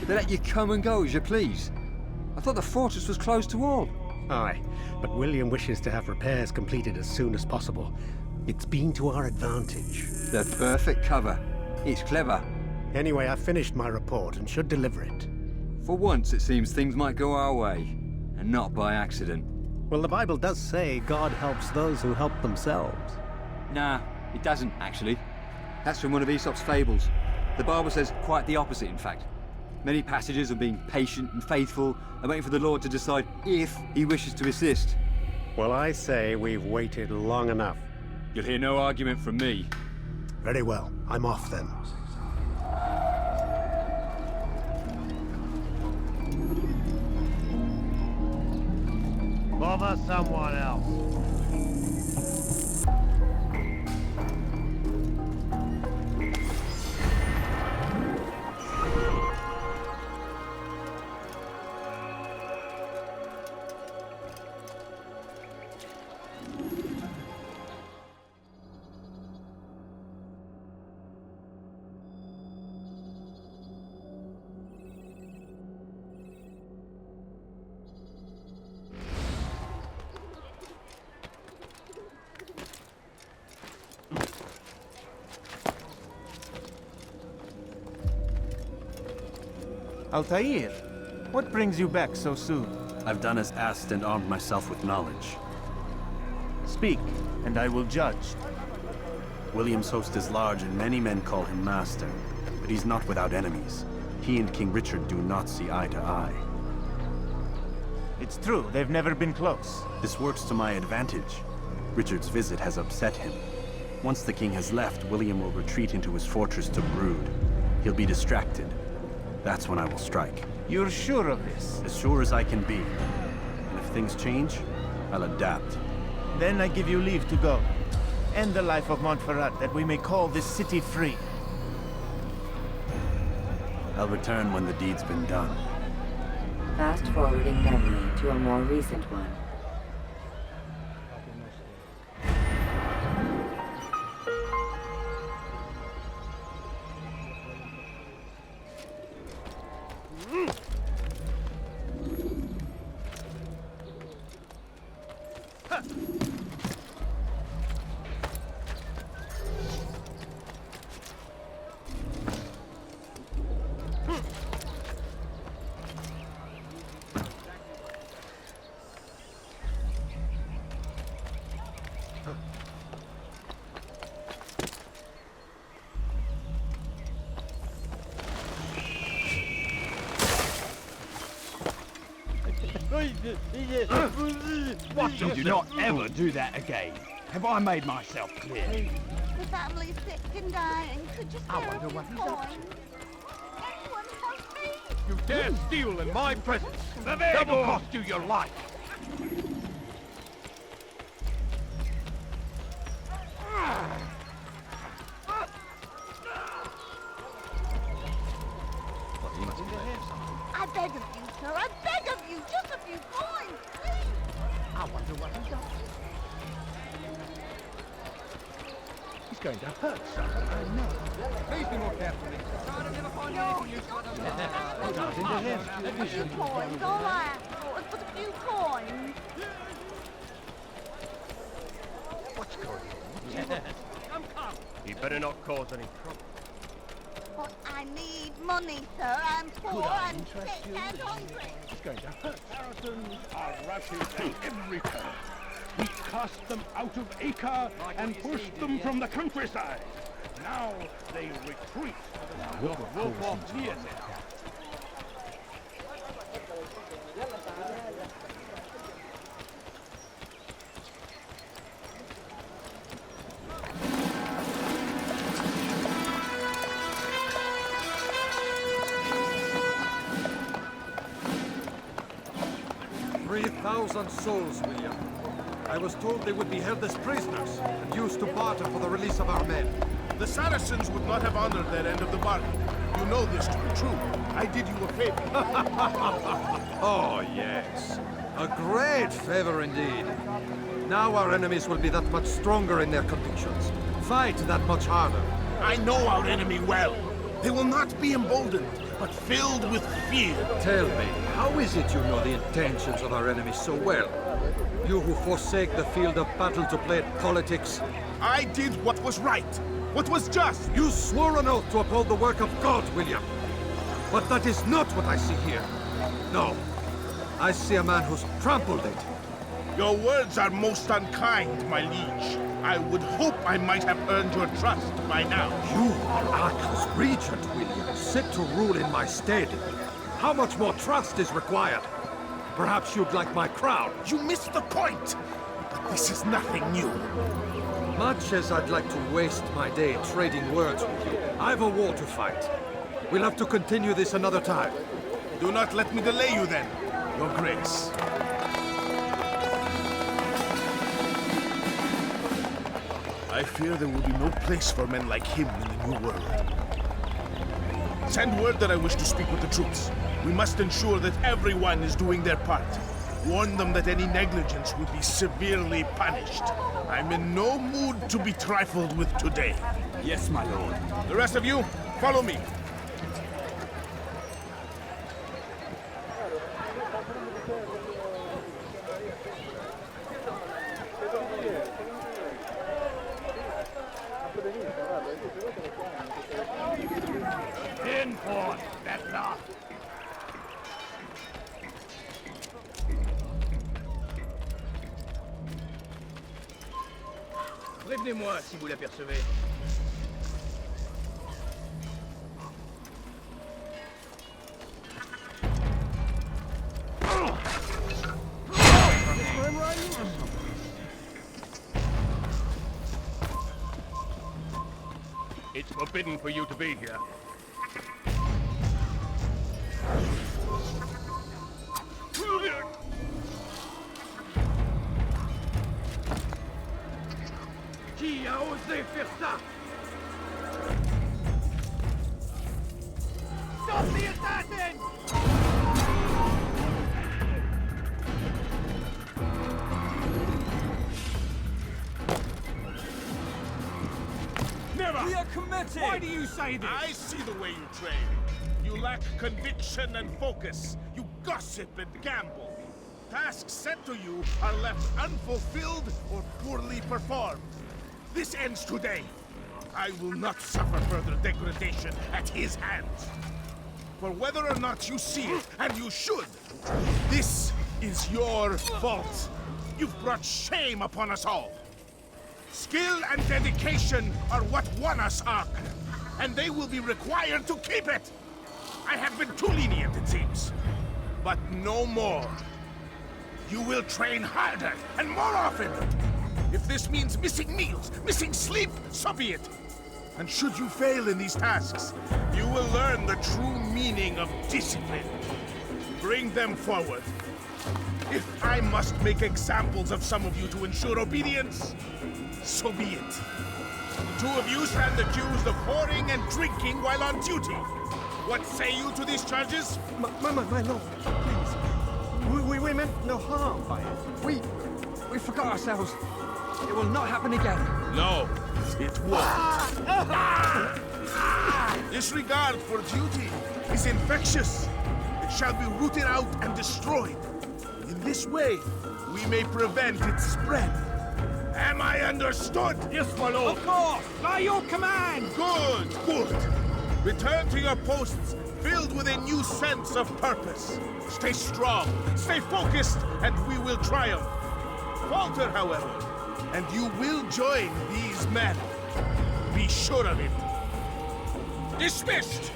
They let you come and go as you please. I thought the fortress was closed to all. Aye, but William wishes to have repairs completed as soon as possible. It's been to our advantage. The perfect cover. It's clever. Anyway, I've finished my report and should deliver it. For once, it seems things might go our way, and not by accident. Well, the Bible does say God helps those who help themselves. Nah, it doesn't, actually. That's from one of Aesop's fables. The Bible says quite the opposite, in fact. Many passages of being patient and faithful and waiting for the Lord to decide if he wishes to assist. Well, I say we've waited long enough. You'll hear no argument from me. Very well. I'm off then. Bother someone else. Altair, what brings you back so soon? I've done as asked and armed myself with knowledge. Speak, and I will judge. William's host is large and many men call him master, but he's not without enemies. He and King Richard do not see eye to eye. It's true, they've never been close. This works to my advantage. Richard's visit has upset him. Once the king has left, William will retreat into his fortress to brood. He'll be distracted. That's when I will strike. You're sure of this? As sure as I can be. And if things change, I'll adapt. Then I give you leave to go. End the life of Montferrat, that we may call this city free. I'll return when the deed's been done. Fast-forwarding memory to a more recent one. Do not ever do that again. Have I made myself clear? The family's sick and dying. Could you spare a few coins? Anyone help me? You dare steal in my presence! That will cost you your life! I beg of you, sir. I beg of you. Just a few coins, please. I wonder what he does. He's going to hurt someone, I know. Please be more careful. I never find anything useful. A few coins, all I ask for is but a few coins. Come. He better not cause any trouble. But I need money, sir. I'm poor and sick and hungry. It's going to hurt. Saracens are rushing at every turn. We cast them out of Acre and pushed them from the countryside. Now they retreat. "3,000 souls, William. I was told they would be held as prisoners and used to barter for the release of our men. The Saracens would not have honored their end of the bargain. You know this to be true. I did you a favor. Oh, yes. A great favor indeed. Now our enemies will be that much stronger in their convictions. Fight that much harder. I know our enemy well. They will not be emboldened, but filled with fear. Tell me, how is it you know the intentions of our enemies so well? You who forsake the field of battle to play at politics. I did what was right, what was just. You swore an oath to uphold the work of God, William. But that is not what I see here. No. I see a man who's trampled it. Your words are most unkind, my liege. I would hope I might have earned your trust by now. You are Acre's regent, William, set to rule in my stead. How much more trust is required? Perhaps you'd like my crown. You missed the point! But this is nothing new. Much as I'd like to waste my day trading words with you, I've a war to fight. We'll have to continue this another time. Do not let me delay you then, Your Grace. I fear there will be no place for men like him in the New World. Send word that I wish to speak with the troops. We must ensure that everyone is doing their part. Warn them that any negligence will be severely punished. I'm in no mood to be trifled with today. Yes, my lord. The rest of you, follow me. In for better. Prévenez-moi si vous l'apercevez. It's forbidden for you to be here. Qui a osé faire ça? Stop the assassin! Never! We are committed! Why do you say this? I see the way you train. You lack conviction and focus. You gossip and gamble. Tasks set to you are left unfulfilled or poorly performed. This ends today. I will not suffer further degradation at his hands. For whether or not you see it, and you should, this is your fault. You've brought shame upon us all. Skill and dedication are what won us Acre, and they will be required to keep it. I have been too lenient, it seems. But no more. You will train harder and more often. If this means missing meals, missing sleep, so be it. And should you fail in these tasks, you will learn the true meaning of discipline. Bring them forward. If I must make examples of some of you to ensure obedience, so be it. The two of you stand accused of whoring and drinking while on duty. What say you to these charges? My lord, please. We meant no harm by it. We forgot ourselves. It will not happen again. No, it won't. Disregard for duty is infectious. It shall be rooted out and destroyed. In this way, we may prevent its spread. Am I understood? Yes, my lord. Of course! By your command! Good, good. Return to your posts, filled with a new sense of purpose. Stay strong, stay focused, and we will triumph. Falter, however, and you will join these men. Be sure of it. Dismissed!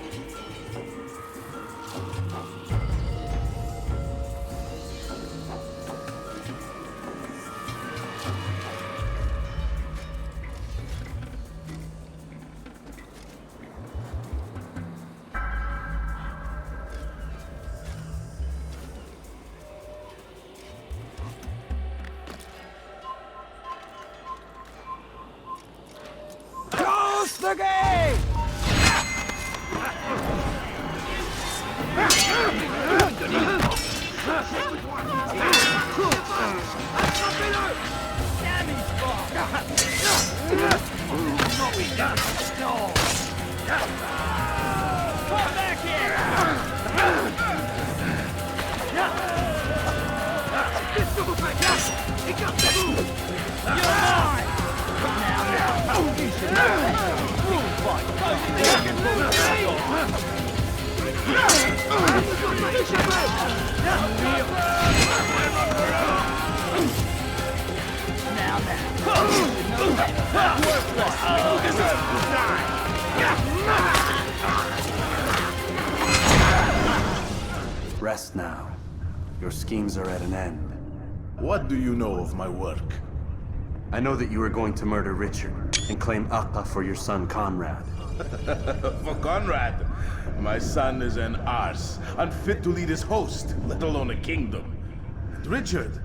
Close the gate! Come back here! You're mine! Rest now. Your schemes are at an end. What do you know of my work? I know that you are going to murder Richard and claim Acre for your son Conrad. For Conrad, my son is an arse, unfit to lead his host, let alone a kingdom. And Richard,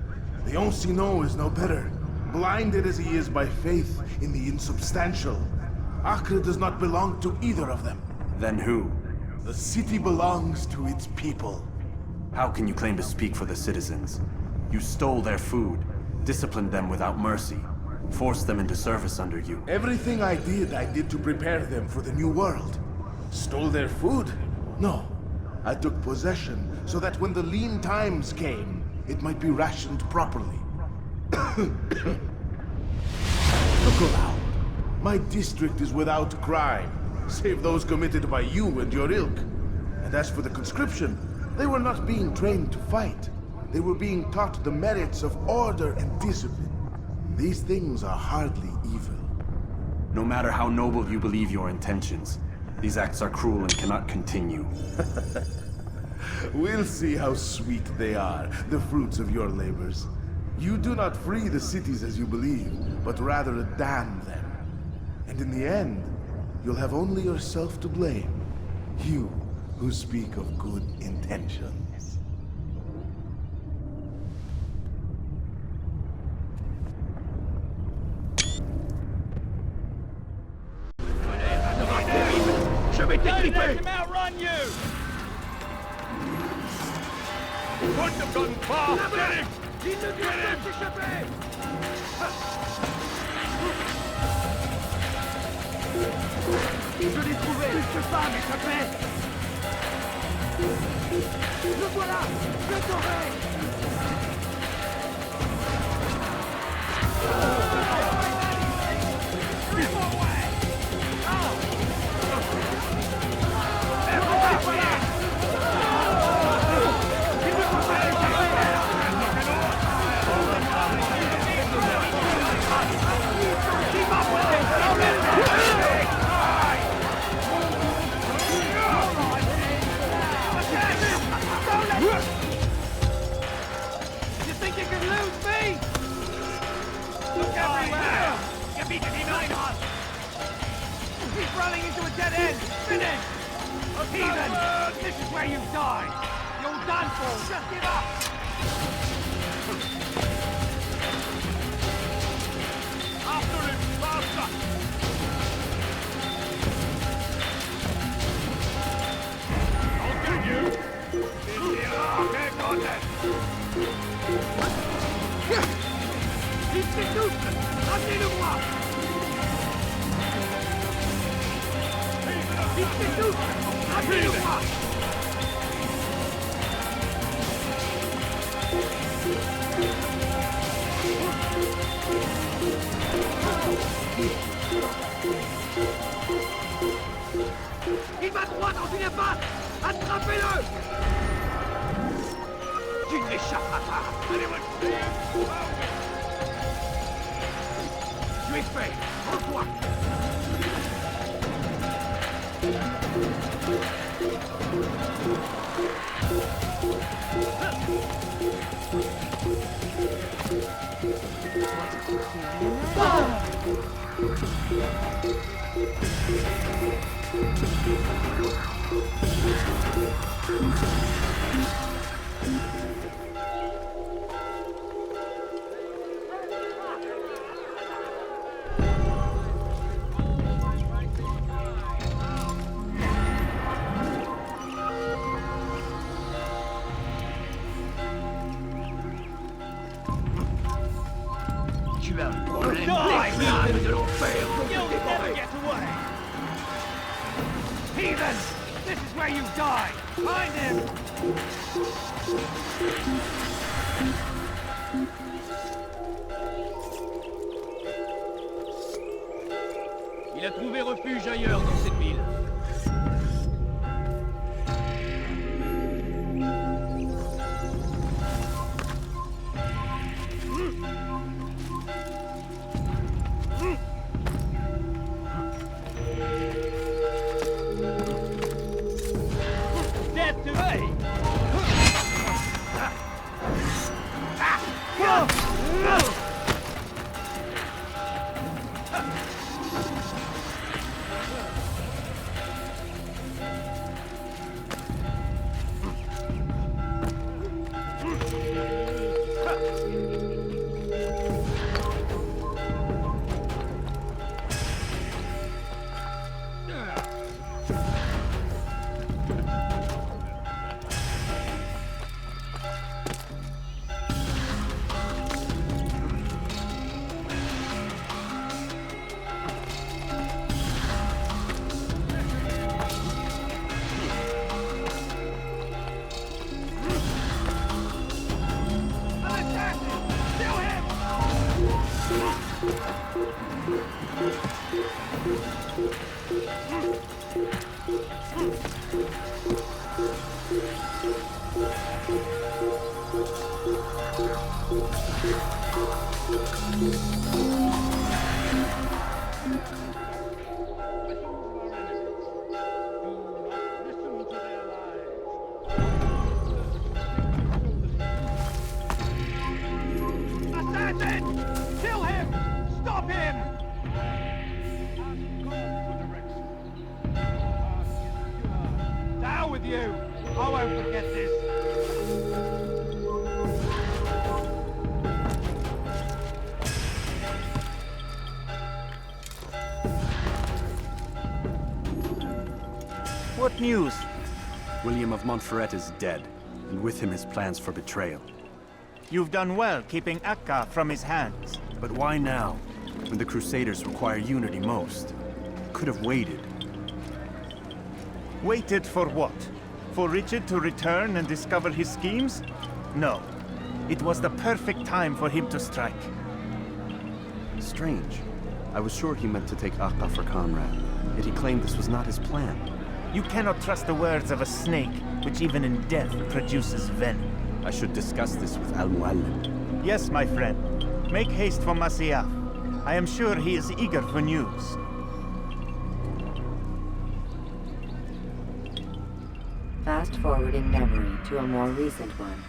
the Ancien is no better, blinded as he is by faith in the insubstantial. Acre does not belong to either of them. Then who? The city belongs to its people. How can you claim to speak for the citizens? You stole their food, disciplined them without mercy, forced them into service under you. Everything I did to prepare them for the new world. Stole their food? No. I took possession so that when the lean times came, it might be rationed properly. Look around. My district is without crime, save those committed by you and your ilk. And as for the conscription, they were not being trained to fight. They were being taught the merits of order and discipline. These things are hardly evil. No matter how noble you believe your intentions, these acts are cruel and cannot continue. We'll see how sweet they are, the fruits of your labors. You do not free the cities as you believe, but rather damn them. And in the end, you'll have only yourself to blame. You who speak of good intentions. Don't let him outrun you! Put the gun fast! Get him! Je l'ai trouvé! Touche pas, mais ça fait! Le voilà! Je t'aurai! Running into a dead end! Finish! Heathen! This is where you die! You're done for! Just give up! After him! Faster! I'll get you! Get on it! Il fait tous! Ramenez-le-moi! Il fait tout! Ramenez-le-moi! Il va droit dans une impasse! Attrapez-le! Tu ne m'échapperas pas! Tu es fait! Rends-toi! Tu as un problème d'esclave de l'enfer pour te dévorer! Heathen! This is where you die! Find him! Il a trouvé refuge ailleurs dans cette ville. Death to me! Assassin! Kill him! Stop him! Down with you! I won't forget this! What news? William of Montferrat is dead, and with him his plans for betrayal. You've done well keeping Acre from his hands. But why now, when the Crusaders require unity most? Could have waited. Waited for what? For Regent to return and discover his schemes? No. It was the perfect time for him to strike. Strange. I was sure he meant to take Acre for Conrad, yet he claimed this was not his plan. You cannot trust the words of a snake, which even in death produces venom. I should discuss this with Mualim. Yes, my friend. Make haste for Masyaf. I am sure he is eager for news. Fast forward in memory to a more recent one.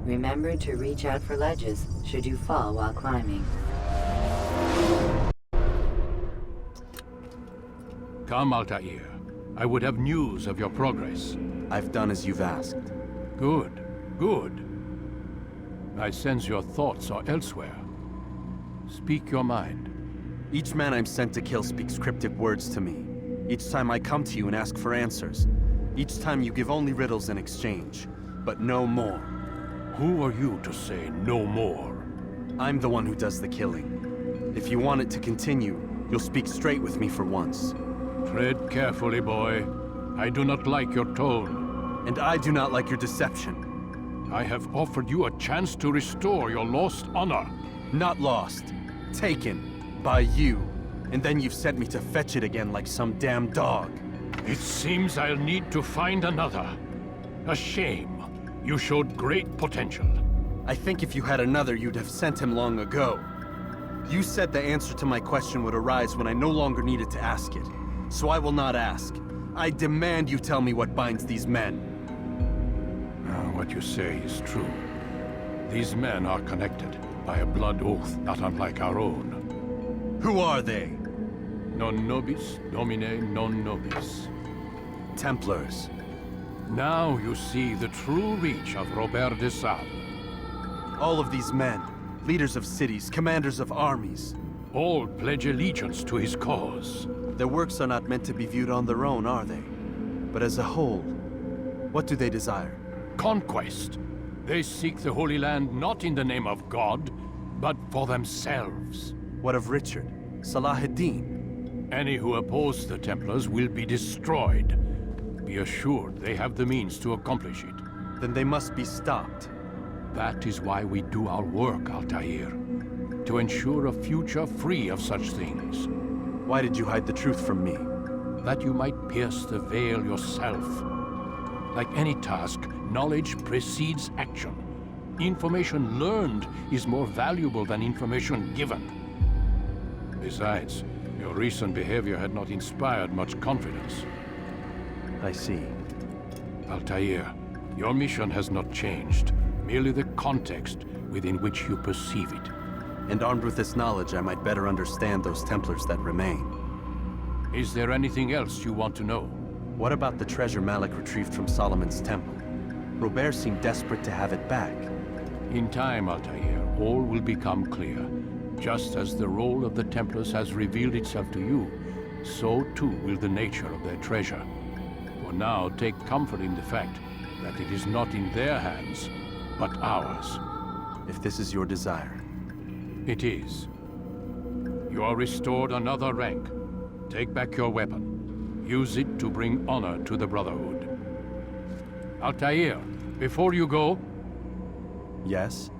Remember to reach out for ledges should you fall while climbing. Come, Altair. I would have news of your progress. I've done as you've asked. Good, good. I sense your thoughts are elsewhere. Speak your mind. Each man I'm sent to kill speaks cryptic words to me. Each time I come to you and ask for answers. Each time you give only riddles in exchange, but no more. Who are you to say no more? I'm the one who does the killing. If you want it to continue, you'll speak straight with me for once. Tread carefully, boy. I do not like your tone. And I do not like your deception. I have offered you a chance to restore your lost honor. Not lost. Taken. By you. And then you've sent me to fetch it again like some damn dog. It seems I'll need to find another. A shame. You showed great potential. I think if you had another, you'd have sent him long ago. You said the answer to my question would arise when I no longer needed to ask it. So I will not ask. I demand you tell me what binds these men. What you say is true. These men are connected by a blood oath not unlike our own. Who are they? Non nobis, domine non nobis. Templars. Now you see the true reach of Robert de Sade. All of these men, leaders of cities, commanders of armies. All pledge allegiance to his cause. Their works are not meant to be viewed on their own, are they? But as a whole, what do they desire? Conquest. They seek the Holy Land not in the name of God, but for themselves. What of Richard? Salah ad-Din? Any who oppose the Templars will be destroyed. Be assured they have the means to accomplish it. Then they must be stopped. That is why we do our work, Altair. To ensure a future free of such things. Why did you hide the truth from me? That you might pierce the veil yourself. Like any task, knowledge precedes action. Information learned is more valuable than information given. Besides, your recent behavior had not inspired much confidence. I see. Altair, your mission has not changed. Merely the context within which you perceive it. And armed with this knowledge, I might better understand those Templars that remain. Is there anything else you want to know? What about the treasure Malik retrieved from Solomon's temple? Robert seemed desperate to have it back. In time, Altair, all will become clear. Just as the role of the Templars has revealed itself to you, so too will the nature of their treasure. For now, take comfort in the fact that it is not in their hands, but ours. If this is your desire. It is. You are restored another rank. Take back your weapon. Use it to bring honor to the Brotherhood. Altair, before you go... Yes?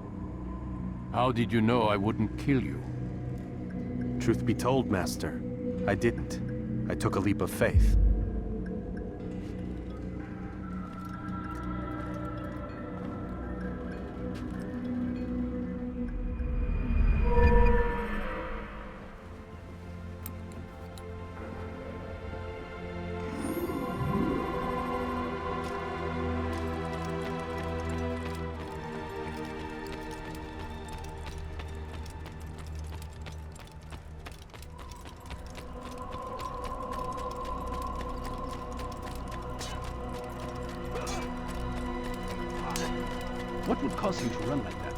How did you know I wouldn't kill you? Truth be told, Master, I didn't. I took a leap of faith. What would cause him to run like that?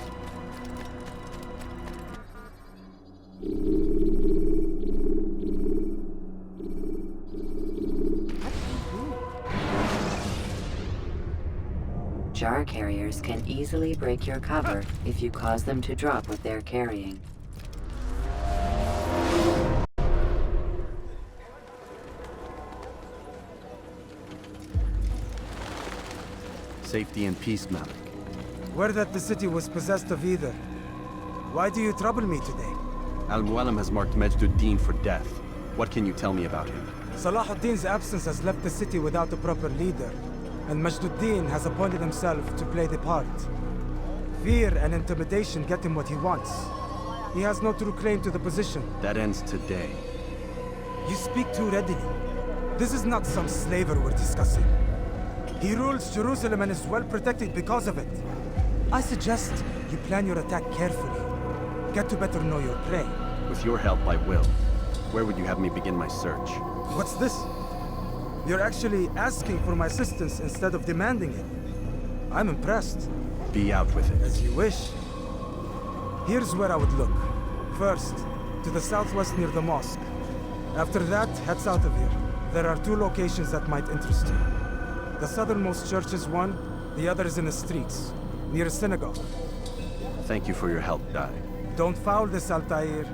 Jar carriers can easily break your cover if you cause them to drop what they're carrying. Safety and peace, Malik. Word that the city was possessed of either. Why do you trouble me today? Mualim has marked Majd ad-Din for death. What can you tell me about him? Salah ad-Din's absence has left the city without a proper leader, and Majd ad-Din has appointed himself to play the part. Fear and intimidation get him what he wants. He has no true claim to the position. That ends today. You speak too readily. This is not some slaver we're discussing. He rules Jerusalem and is well protected because of it. I suggest you plan your attack carefully. Get to better know your prey. With your help, I will. Where would you have me begin my search? What's this? You're actually asking for my assistance instead of demanding it. I'm impressed. Be out with it. As you wish. Here's where I would look. First, to the southwest near the mosque. After that, head south of here. There are 2 locations that might interest you. The southernmost church is one, the other is in the streets, near a synagogue. Thank you for your help, Dai. Don't foul this, Altair.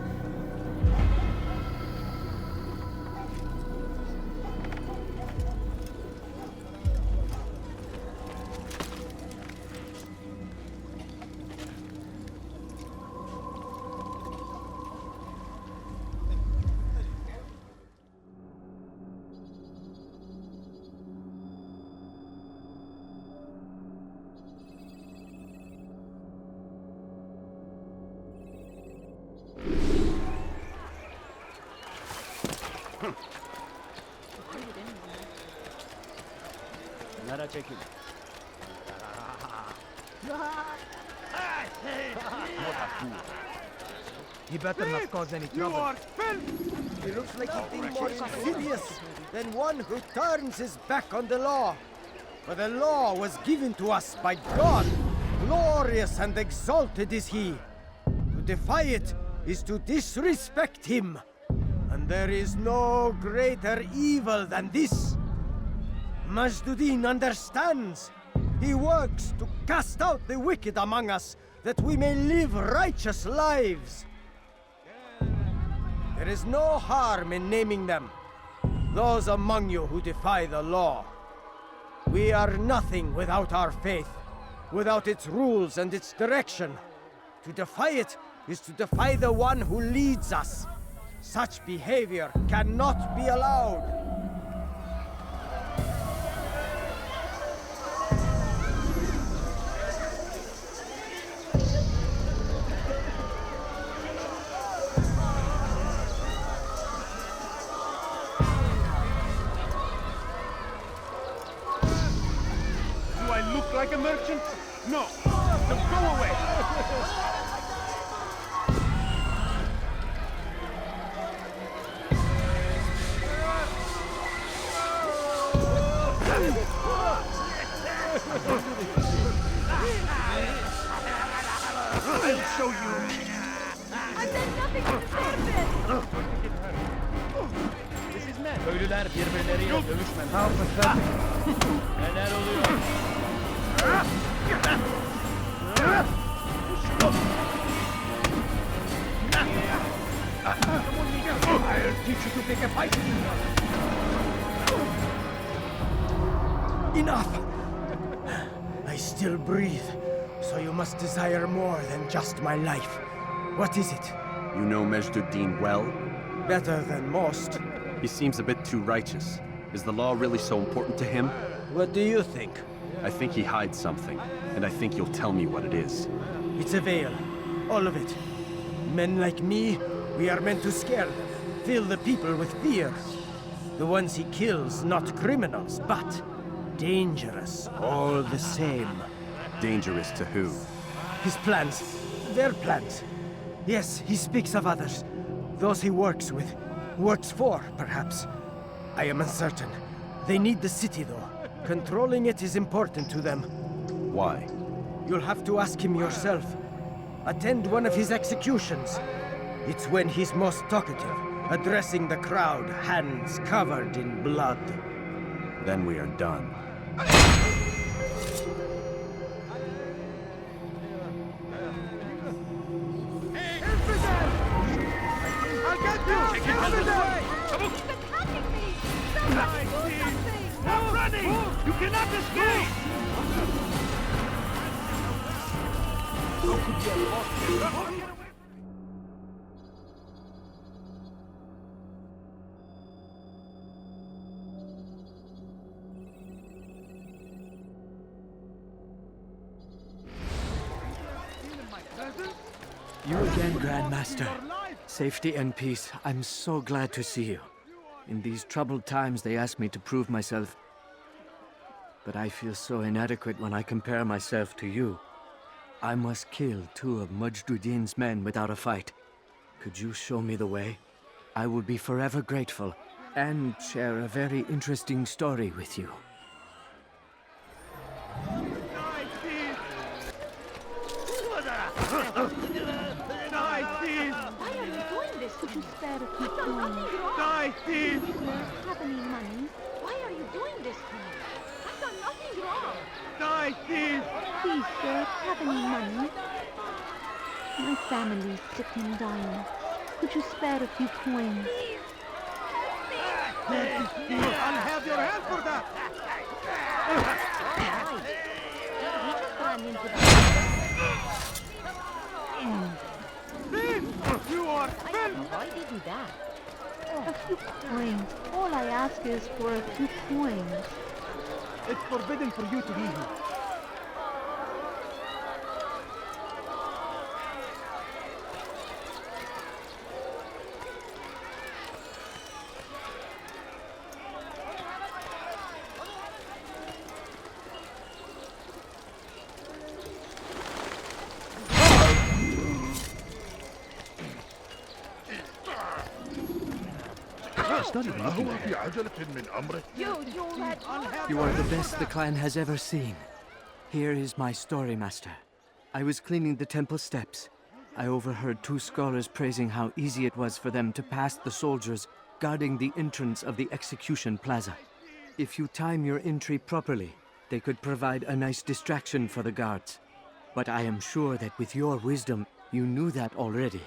Nara çekin. He better not cause any trouble. He looks like he's being more insidious than one who turns his back on the law. For the law was given to us by God. Glorious and exalted is he. To defy it is to disrespect him. And there is no greater evil than this. Majd understands. He works to cast out the wicked among us, that we may live righteous lives. There is no harm in naming them, those among you who defy the law. We are nothing without our faith, without its rules and its direction. To defy it is to defy the one who leads us. Such behavior cannot be allowed. Do I look like a merchant? No. So go away. I'll show you. I've done nothing to deserve this! This is men. Köylüler birbirleriyle dövüşmeden. How pathetic. Neler oluyor? I'll teach you to pick a fight. Enough! I still breathe, so you must desire more than just my life. What is it? You know Majd well? Better than most. He seems a bit too righteous. Is the law really so important to him? What do you think? I think he hides something, and I think you'll tell me what it is. It's a veil. All of it. Men like me, we are meant to scare them, fill the people with fear. The ones he kills, not criminals, but dangerous all the same. Dangerous to who? His plans. Their plans. Yes, he speaks of others. Those he works with. Works for, perhaps. I am uncertain. They need the city, though. Controlling it is important to them. Why? You'll have to ask him yourself. Attend one of his executions. It's when he's most talkative, addressing the crowd, hands covered in blood. Then we are done. I'll get you! Take it out of the way! He's attacking me! Somebody do something! Stop running! You cannot escape! How could you have lost him? You again, Grand Master. Safety and peace. I'm so glad to see you. In these troubled times, they ask me to prove myself. But I feel so inadequate when I compare myself to you. I must kill 2 of Majdudin's men without a fight. Could you show me the way? I will be forever grateful, and share a very interesting story with you. Why are you doing this? Could you spare a few coins? Die, thief! Have any money? Why are you doing this to me? I've done nothing wrong. Die, thief! Please, sir, have any money? My family's sick and dying. Could you spare a few coins? I'll have your hand for that! He just ran into the... You are filth! Why did you do that? A few coins. All I ask is for a few coins. It's forbidden for you to be here. You are the best the clan has ever seen. Here is my story, Master. I was cleaning the temple steps. I overheard two scholars praising how easy it was for them to pass the soldiers guarding the entrance of the execution plaza. If you time your entry properly, they could provide a nice distraction for the guards. But I am sure that with your wisdom, you knew that already.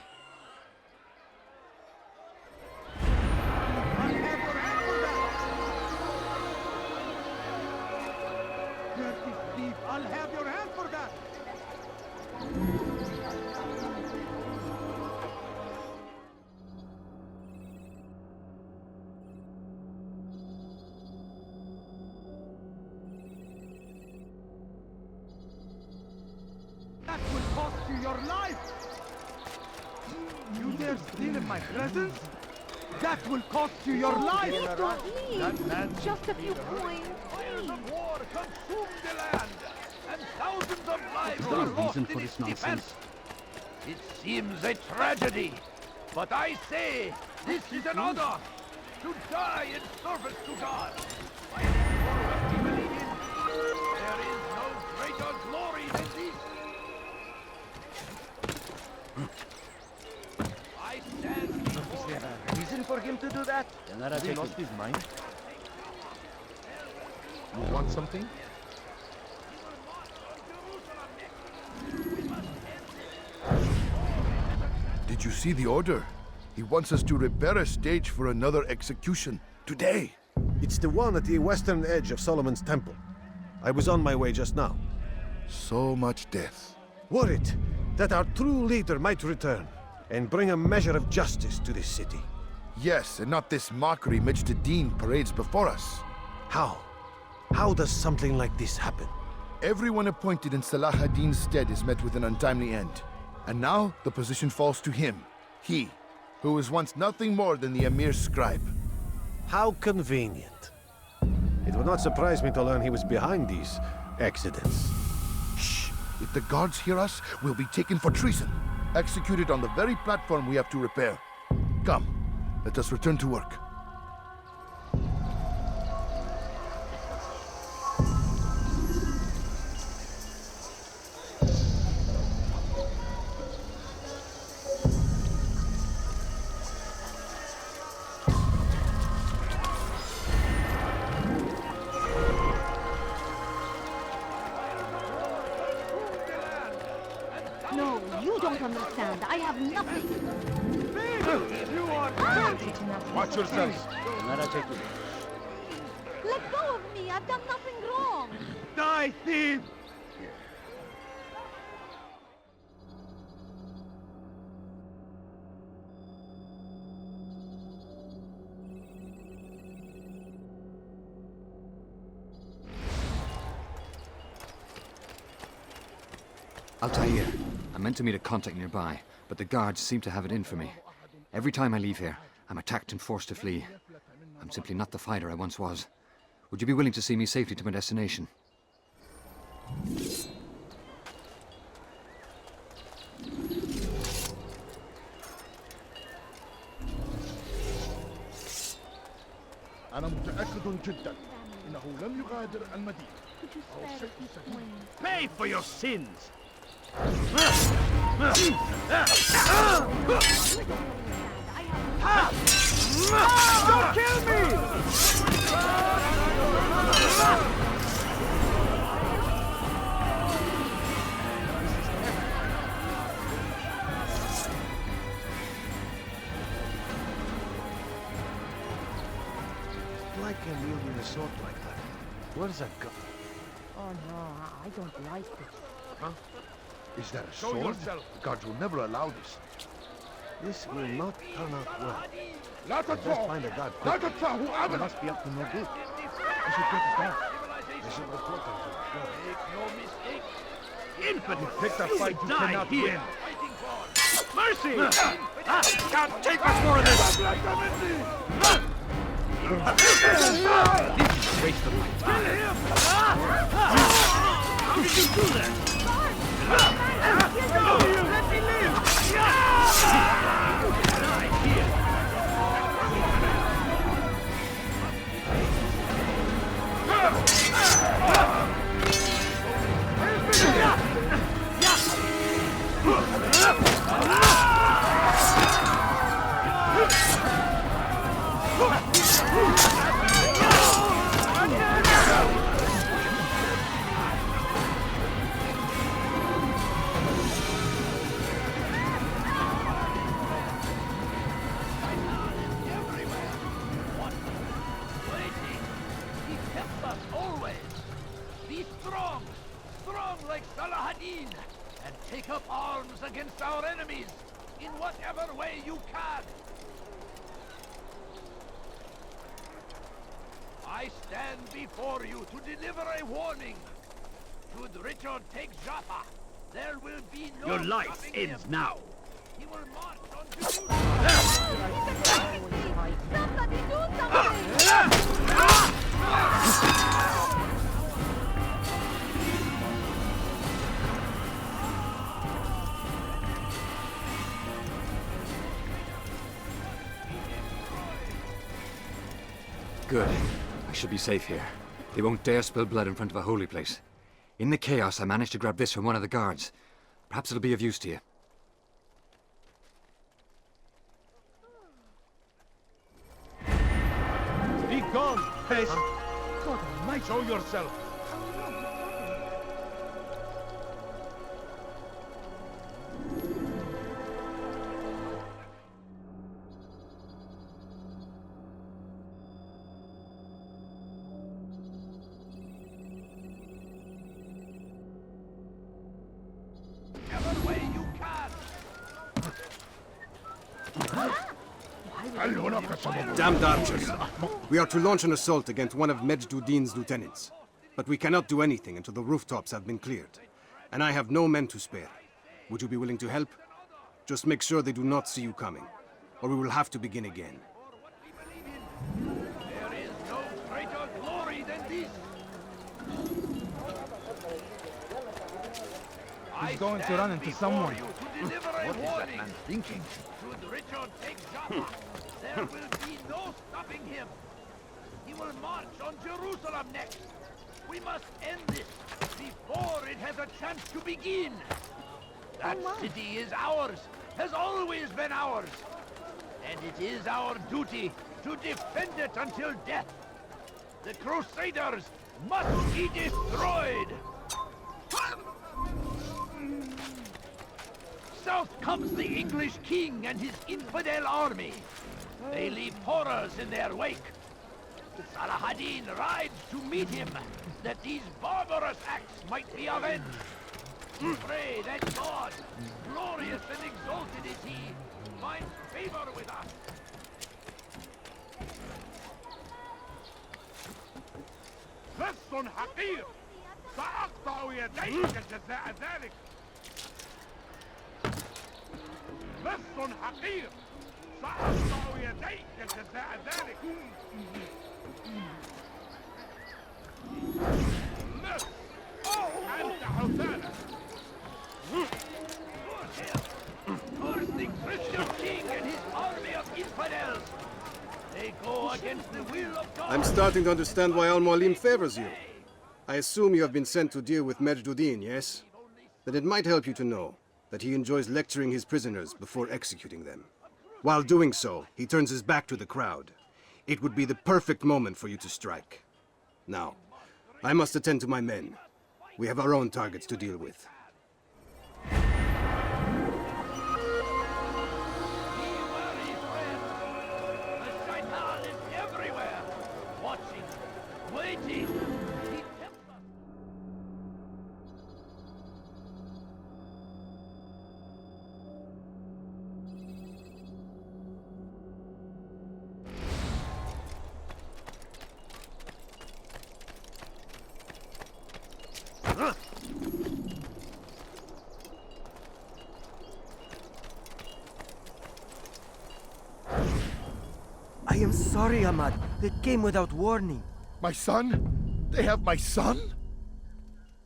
I'll have your hand for that! That will cost you your life! You dare steal in my presence? That will cost you your life! Please don't leave! Just a few coins, Fires of war consumed the land, and thousands of lives Is there a are lost reason in for its this nonsense? defense. It seems a tragedy, but I say this is an honor to die in service to God. By the sword we believe in, there is no greater glory than this. I stand before Is there a reason for him to do that? Has he lost his mind? You want something? Did you see the order? He wants us to repair a stage for another execution. Today! It's the one at the western edge of Solomon's temple. I was on my way just now. So much death. Worried that our true leader might return and bring a measure of justice to this city. Yes, and not this mockery Majd Addin parades before us. How? How does something like this happen? Everyone appointed in Salah ad-Din's stead is met with an untimely end. And now, the position falls to him. He, who was once nothing more than the Emir's scribe. How convenient. It would not surprise me to learn he was behind these accidents. Shh! If the guards hear us, we'll be taken for treason. Executed on the very platform we have to repair. Come, let us return to work. No, you don't understand. I have nothing. You are Watch yourselves. Let go of me. I've done nothing wrong. Die, thief! Altair. I meant to meet a contact nearby, but the guards seem to have it in for me. Every time I leave here, I'm attacked and forced to flee. I'm simply not the fighter I once was. Would you be willing to see me safely to my destination? أنا متأكد جدا إنه لم يغادر المدينة. Could you spare a few coins? Pay for your sins! Don't kill me! like him wielding a sword like that. Where's that gun? Oh no, I don't like this. Huh? Is that a Show sword? yourself. The gods will never allow this. This will not turn out well. لا Best تدفعوا find a guard لا quickly. تدفعوا He أبدا. must be up to no good. I should get his back. I should report him to the shore. Make no mistake. Infant, you picked a You fight you die cannot here. win. Mercy! Can't take much more of this! This is a waste of my time. How did you do that? Let me live! Die here. Addin, and take up arms against our enemies in whatever way you can. I stand before you to deliver a warning. Should Richard take Jaffa, there will be no Your life stopping ends him. now. He will march on Somebody do something! Good. I should be safe here. They won't dare spill blood in front of a holy place. In the chaos, I managed to grab this from one of the guards. Perhaps it'll be of use to you. Be gone, pest! God almighty! Show yourself! Damned archers. We are to launch an assault against one of Majd-ud-Din's lieutenants. But we cannot do anything until the rooftops have been cleared. And I have no men to spare. Would you be willing to help? Just make sure they do not see you coming, or we will have to begin again. There is no greater glory than this. He's going to run into someone. What is that man thinking? Should Richard take Jaffa, there will be no stopping him. He will march on Jerusalem next. We must end this before it has a chance to begin. That city is ours, has always been ours. And it is our duty to defend it until death. The Crusaders must be destroyed. South comes the English king and his infidel army. They leave horrors in their wake. Salah ad-Din rides to meet him, that these barbarous acts might be avenged. Pray that God, glorious and exalted is he, finds favor with us. لص حقير سأقطع يديك جزاء ذلك لص حقير سأقطع يديك جزاء ذلك لص أنت حسانة Curse the Christian king and his army of infidels. They go against the will of God. I'm starting to understand why Mualim favors you. I assume you have been sent to deal with Majd-ud-Din, yes? Then it might help you to know that he enjoys lecturing his prisoners before executing them. While doing so, he turns his back to the crowd. It would be the perfect moment for you to strike. Now, I must attend to my men. We have our own targets to deal with. waiting! I am sorry, Ahmad. They came without warning. My son? They have my son?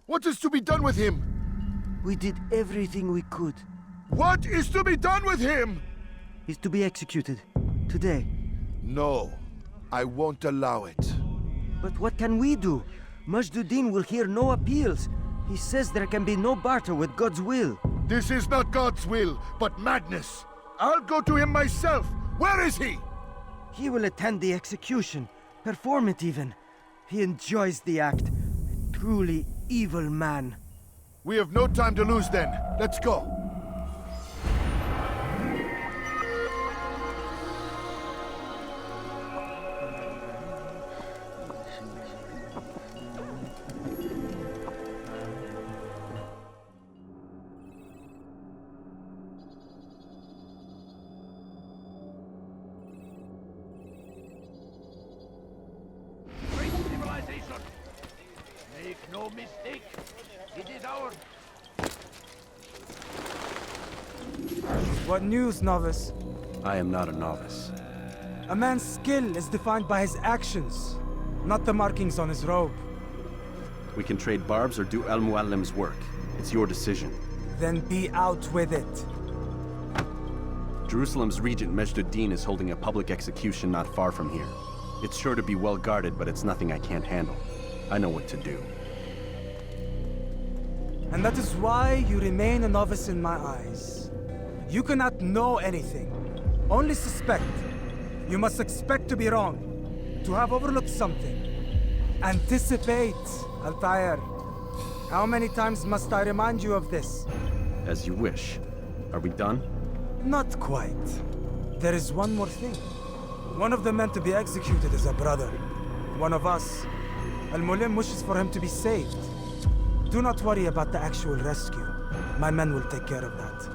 What is to be done with him? We did everything we could. What is to be done with him? He's to be executed. Today. No. I won't allow it. But what can we do? Majd will hear no appeals. He says there can be no barter with God's will. This is not God's will, but madness. I'll go to him myself. Where is he? He will attend the execution. Perform it even. He enjoys the act. A truly evil man. We have no time to lose then. Let's go. Make no mistake, it is ours. What news, novice? I am not a novice. A man's skill is defined by his actions, not the markings on his robe. We can trade barbs or do Mualim's work. It's your decision. Then be out with it. Jerusalem's Regent Majd is holding a public execution not far from here. It's sure to be well guarded, but it's nothing I can't handle. I know what to do. And that is why you remain a novice in my eyes. You cannot know anything, only suspect. You must expect to be wrong, to have overlooked something. Anticipate, Altair. How many times must I remind you of this? As you wish. Are we done? Not quite. There is one more thing. One of the men to be executed is a brother. One of us. Al-Mualim wishes for him to be saved. Do not worry about the actual rescue. My men will take care of that.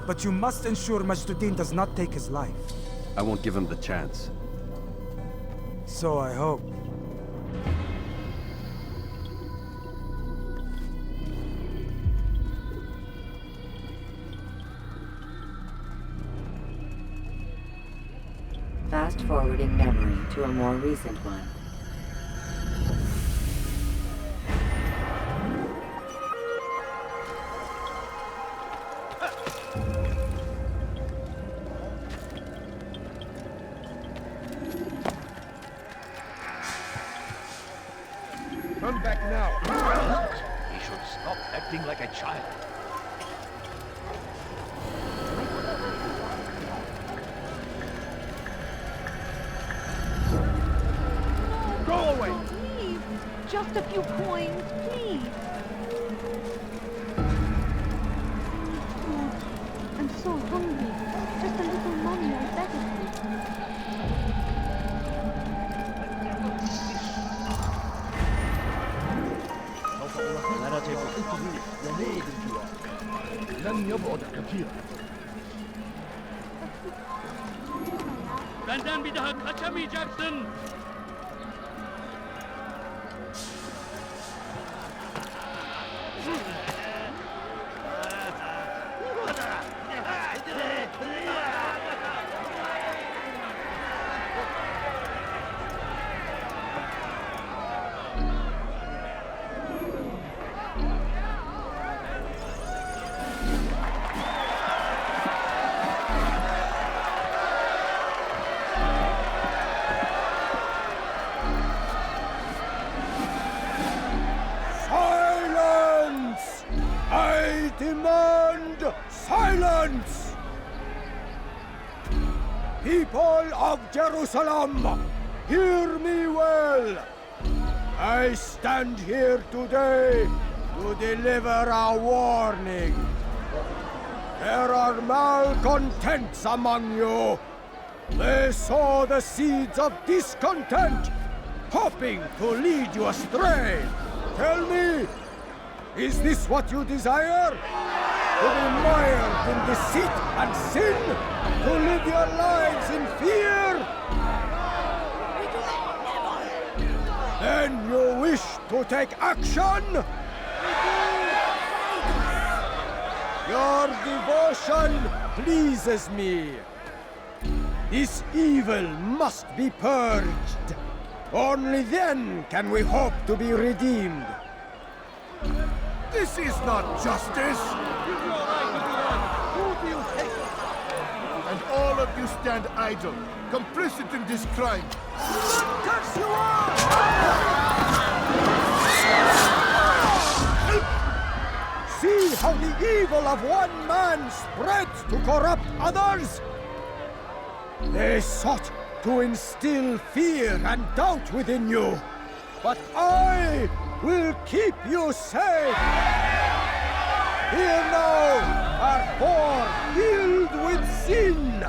But you must ensure Majd does not take his life. I won't give him the chance. So I hope. Fast-forwarding memory to a more recent one. Come back now. He should stop acting like a child. Go away! Please, just a few coins, please. Oh, I'm so hungry. Just a little money, I beg of you. لن يبعد كثيرا. Benden bir daha kaçamayacaksın. Demand silence! People of Jerusalem, hear me well. I stand here today to deliver a warning. There are malcontents among you. They sow the seeds of discontent hoping to lead you astray. Tell me, is this what you desire? To be mired in deceit and sin? To live your lives in fear? Then you wish to take action? Your devotion pleases me. This evil must be purged. Only then can we hope to be redeemed. This is not justice! And all of you stand idle, complicit in this crime. Curse you all! See how the evil of one man spreads to corrupt others? They sought to instill fear and doubt within you. But I will keep you safe. Here now are four filled with sin.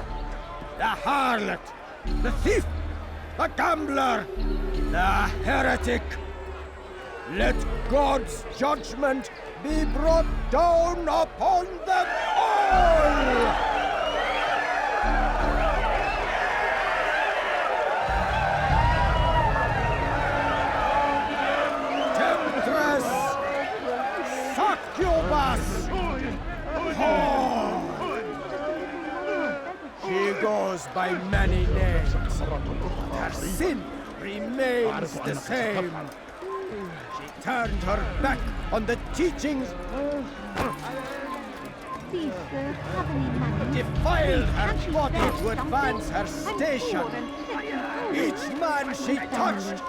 The harlot, the thief, the gambler, the heretic. Let God's judgment be brought down upon them all! Succubus! She goes by many names, but her sin remains the same. She turned her back on the teachings, Please, sir, have any money? defiled her body to advance her station. Each man she touched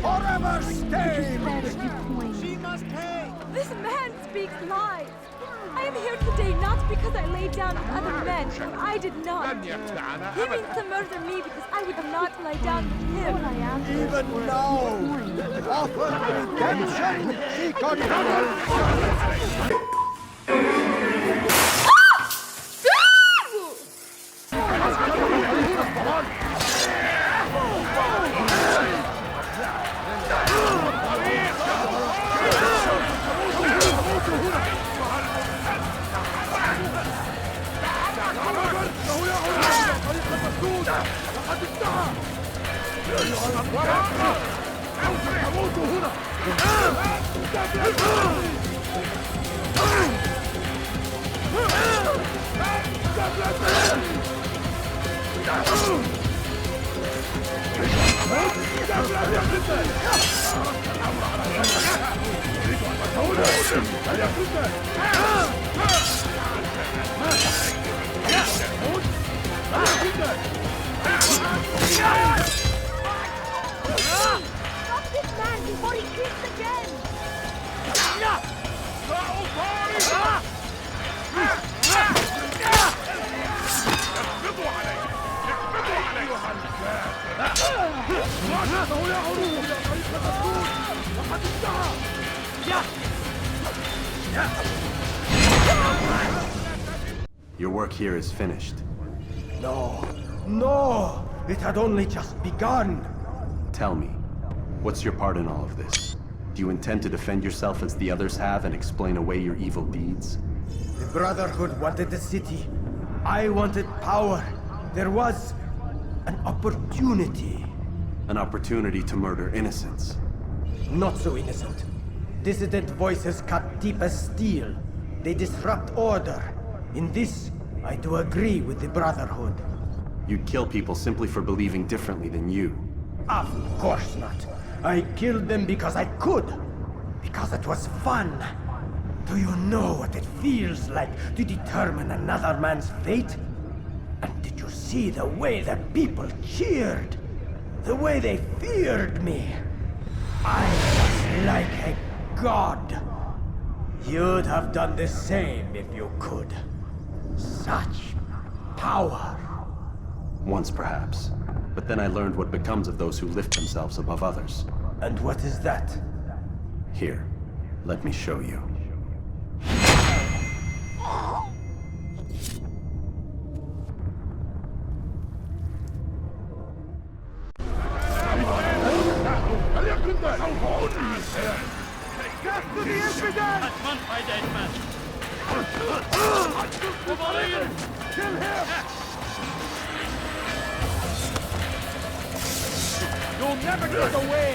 forever stained. She must pay! This man speaks lies! I am here today not because I laid down with other men, for I did not. He means to murder me because I would not lie down with him. Even now, offer redemption she continues. Stop this man before he creeps again! Your work here is finished. No, no! It had only just begun. Tell me, what's your part in all of this? Do you intend to defend yourself as the others have and explain away your evil deeds? The Brotherhood wanted the city. I wanted power. There was an opportunity. An opportunity to murder innocents. Not so innocent. Dissident voices cut deep as steel. They disrupt order. In this, I do agree with the Brotherhood. You'd kill people simply for believing differently than you. Of course not. I killed them because I could. Because it was fun. Do you know what it feels like to determine another man's fate? And did you see the way the people cheered? The way they feared me? I was like a god. You'd have done the same if you could. Such power. Once, perhaps. But then I learned what becomes of those who lift themselves above others. And what is that? Here, let me show you. Death to the infidel! That's one by dead man. Kill him! You'll never get away!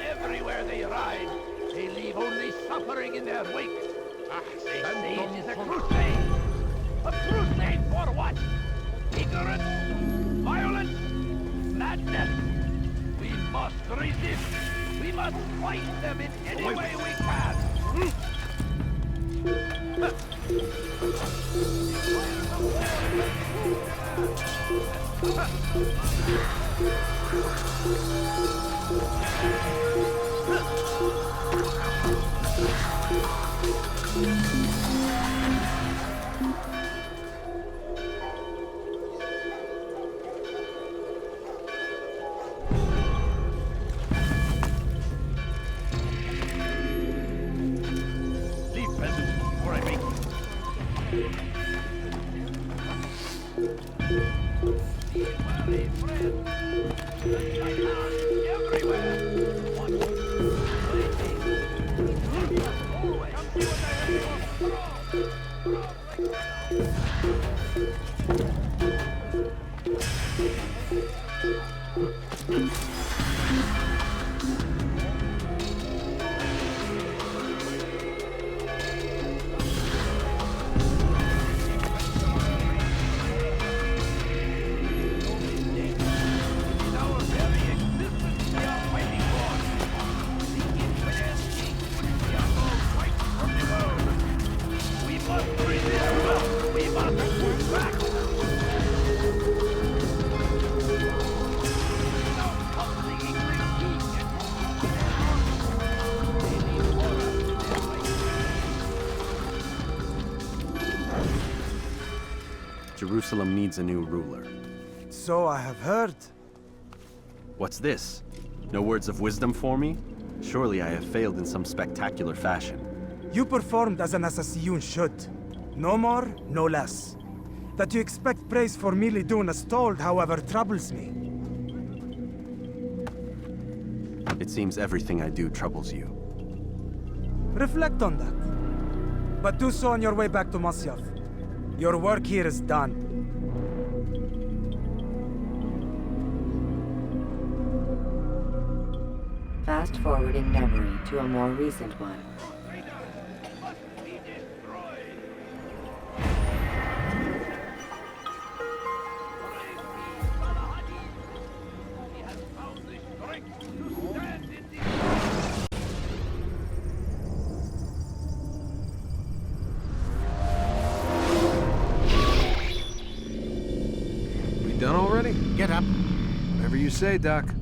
Everywhere they ride, they leave only suffering in their wake. They say it is a crusade. A crusade for what? Ignorance? Violence? Madness? We must resist. We must fight them in any way we can. Leave present before I make Jerusalem needs a new ruler. So I have heard. What's this? No words of wisdom for me? Surely I have failed in some spectacular fashion. You performed as an assassin should. No more, no less. That you expect praise for merely doing as told, however, troubles me. It seems everything I do troubles you. Reflect on that. But do so on your way back to Masyaf. Your work here is done. Fast forwarding memory to a more recent one. Done already? Get up. Whatever you say, Doc.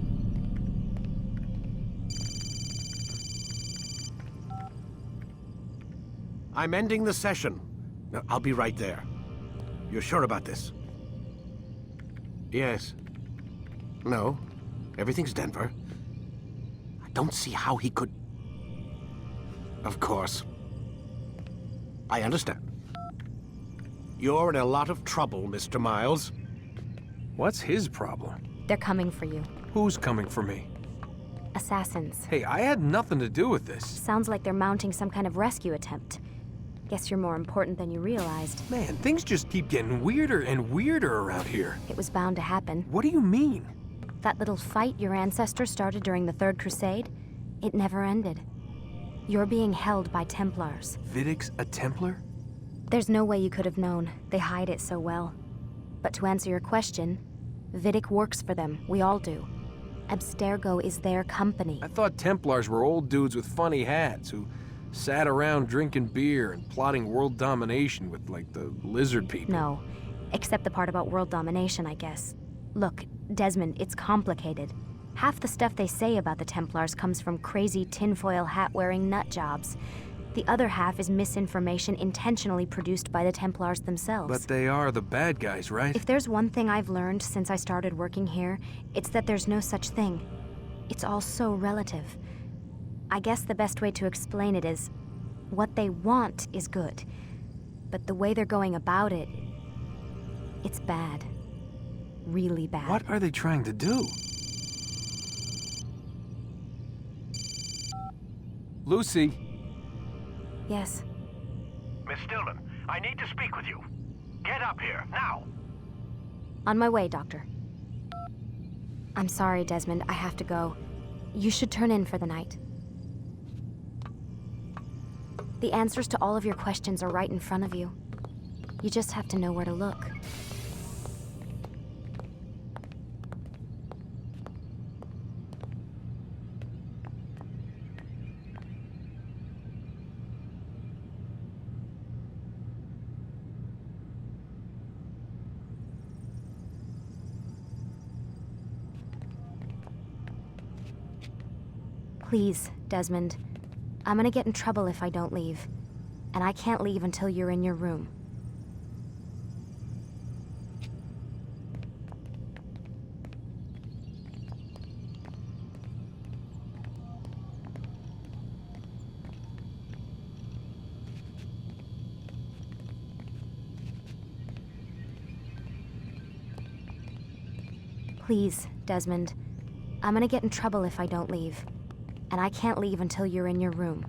I'm ending the session. No, I'll be right there. You're sure about this? Yes. No. Everything's Denver. I don't see how he could... Of course. I understand. You're in a lot of trouble, Mr. Miles. What's his problem? They're coming for you. Who's coming for me? Assassins. Hey, I had nothing to do with this. Sounds like they're mounting some kind of rescue attempt. Guess you're more important than you realized. Man, things just keep getting weirder and weirder around here. It was bound to happen. What do you mean? That little fight your ancestors started during the Third Crusade, it never ended. You're being held by Templars. Vidic's a Templar? There's no way you could have known. They hide it so well. But to answer your question, Vidic works for them. We all do. Abstergo is their company. I thought Templars were old dudes with funny hats who sat around drinking beer and plotting world domination with, like, the lizard people. No. Except the part about world domination, I guess. Look, Desmond, it's complicated. Half the stuff they say about the Templars comes from crazy tinfoil hat-wearing nut jobs. The other half is misinformation intentionally produced by the Templars themselves. But they are the bad guys, right? If there's one thing I've learned since I started working here, it's that there's no such thing. It's all so relative. I guess the best way to explain it is, what they want is good. But the way they're going about it, it's bad. Really bad. What are they trying to do? Lucy? Yes. Miss Stillman, I need to speak with you. Get up here, now! On my way, Doctor. I'm sorry, Desmond. I have to go. You should turn in for the night. The answers to all of your questions are right in front of you. You just have to know where to look. Please, Desmond. I'm gonna get in trouble if I don't leave. And I can't leave until you're in your room. Please, Desmond. I'm gonna get in trouble if I don't leave. And I can't leave until you're in your room.